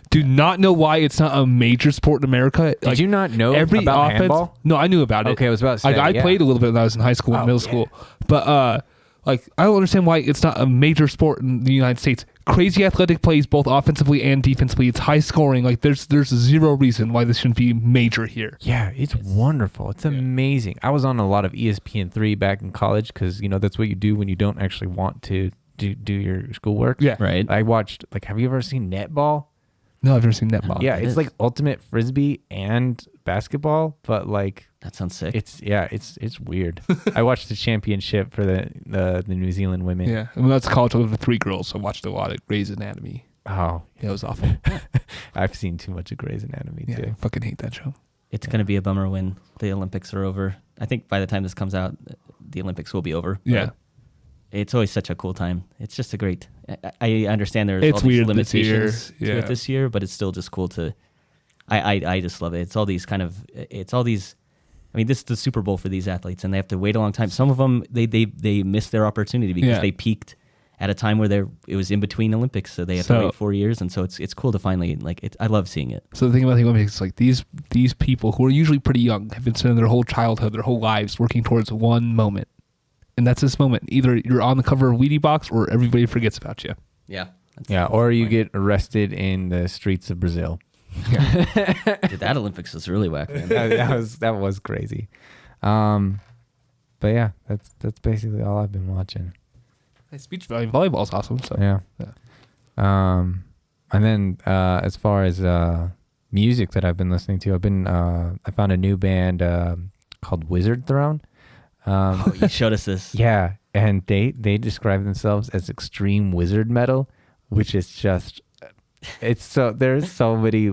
do not know why it's not a major sport in America. Did you not know about handball? No, I knew about it. Okay, I was about to say. I played a little bit when I was in high school and middle school. But I don't understand why it's not a major sport in the United States. Crazy athletic plays both offensively and defensively. It's high scoring. Like there's zero reason why this shouldn't be major here. Yeah, it's wonderful. It's amazing. I was on a lot of ESPN3 back in college because that's what you do when you don't actually want to do your schoolwork. Yeah, right. I watched have you ever seen netball? No, I've never seen netball. Yeah, it's like ultimate frisbee and basketball, but that sounds sick. It's weird. I watched the championship for the New Zealand women. Yeah, and that's college with the 3 girls. So I watched a lot of Grey's Anatomy. Oh, yeah, it was awful. I've seen too much of Grey's Anatomy too. I fucking hate that show. It's gonna be a bummer when the Olympics are over. I think by the time this comes out, the Olympics will be over. Yeah. It's always such a cool time. It's just a great. I understand there's all these weird limitations to it this year, but it's still just cool to. I just love it. It's all these I mean, this is the Super Bowl for these athletes, and they have to wait a long time. Some of them they missed their opportunity because they peaked at a time where it was in between Olympics, so they have to wait 4 years, and so it's cool to finally I love seeing it. So the thing about the Olympics is like these people who are usually pretty young have been spending their whole childhood, their whole lives working towards one moment. And that's this moment. Either you're on the cover of Wheatie Box or everybody forgets about you. Yeah. Or you get arrested in the streets of Brazil. Dude, that Olympics was really whack, man. that was crazy. But yeah, that's basically all I've been watching. Nice beach volleyball is awesome. So yeah. And then as far as music that I've been listening to, I found a new band called Wizard Throne. You showed us this. Yeah, and they describe themselves as extreme wizard metal, which is just there's so many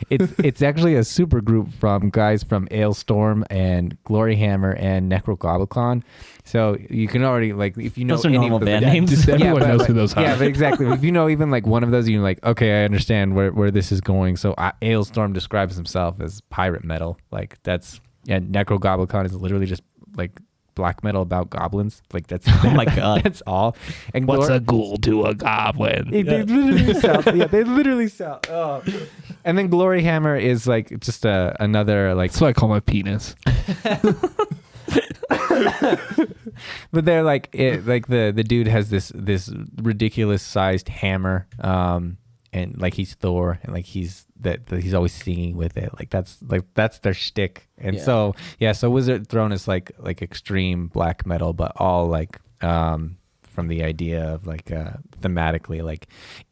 it's actually a super group from guys from Ailstorm and Gloryhammer and Necrogoblicon. So you can already if you know those are any normal of the band names. Everyone knows who those are. Yeah, but exactly. If you know even one of those, you're like, okay, I understand where this is going. So Ailstorm describes himself as pirate metal. Necrogoblicon is literally just black metal about goblins. That's oh my god, that's all. And what's a ghoul to a goblin? They literally sound. Oh. And then Gloryhammer is just another That's what I call my penis. But they're the dude has this ridiculous sized hammer, and he's Thor, and he's always singing with it. That's their shtick. And so Wizard Throne is like extreme black metal, but all from the idea of thematically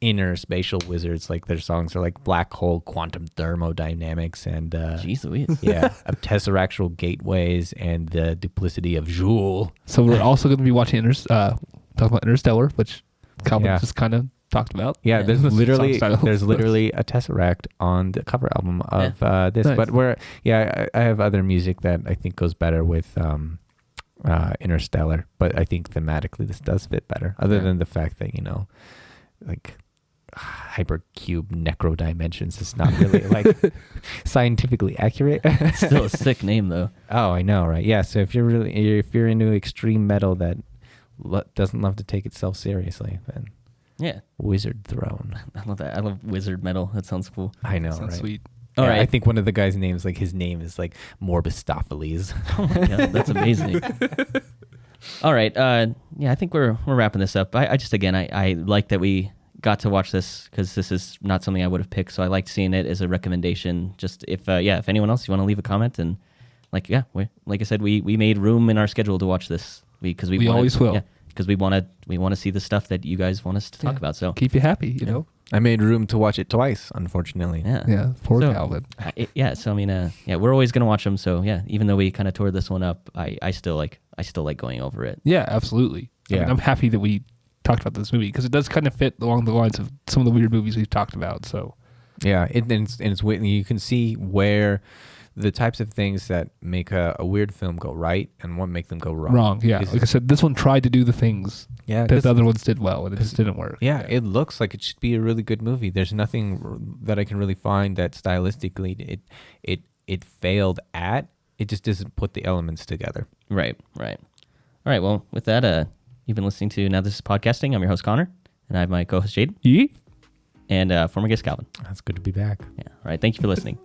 inner spatial wizards. Their songs are black hole quantum thermodynamics and jeez Louise. of tesseractual gateways and the duplicity of Joule. So we're also going to be watching talking about Interstellar, which Calvin just kind of talked about. Yeah, there's literally a tesseract on the cover album of this. Nice. But I have other music that I think goes better with Interstellar, but I think thematically this does fit better. Other than the fact that hypercube necro dimensions is not really scientifically accurate. Still a sick name though. Oh, I know, right? Yeah. So if you're into extreme metal that doesn't love to take itself seriously, then. Yeah. Wizard Throne. I love that. I love wizard metal. That sounds cool. I know, sounds right? Sweet. All right. I think one of the guys' names, his name is Morbistopheles. Oh my god, that's amazing. All right. I think we're wrapping this up. I just I like that we got to watch this because this is not something I would have picked. So I liked seeing it as a recommendation. Just if anyone else you want to leave a comment and like I said, we made room in our schedule to watch this because We always will. Yeah, because we want to see the stuff that you guys want us to talk about. So keep you happy, you know. I made room to watch it twice, unfortunately. yeah, Yeah, poor So, Calvin. So I mean, yeah, we're always gonna watch them. So yeah, even though we kind of tore this one up, I still like going over it. Yeah, absolutely. I Yeah. mean, I'm happy that we talked about this movie because it does kind of fit along the lines of some of the weird movies we've talked about. So Yeah, and it's you can see where the types of things that make a weird film go right and what make them go wrong. Yeah. Like I said, this one tried to do the things Yeah, that the other ones did well, and it just didn't work. yeah, it looks like it should be a really good movie. There's nothing that I can really find that stylistically it failed at. It just doesn't put the elements together. Right. All right. Well, with that, you've been listening to Now This Is Podcasting. I'm your host Connor, and I have my co-host Jade Yeah. and former guest Calvin. That's good to be back. Yeah. All right. Thank you for listening.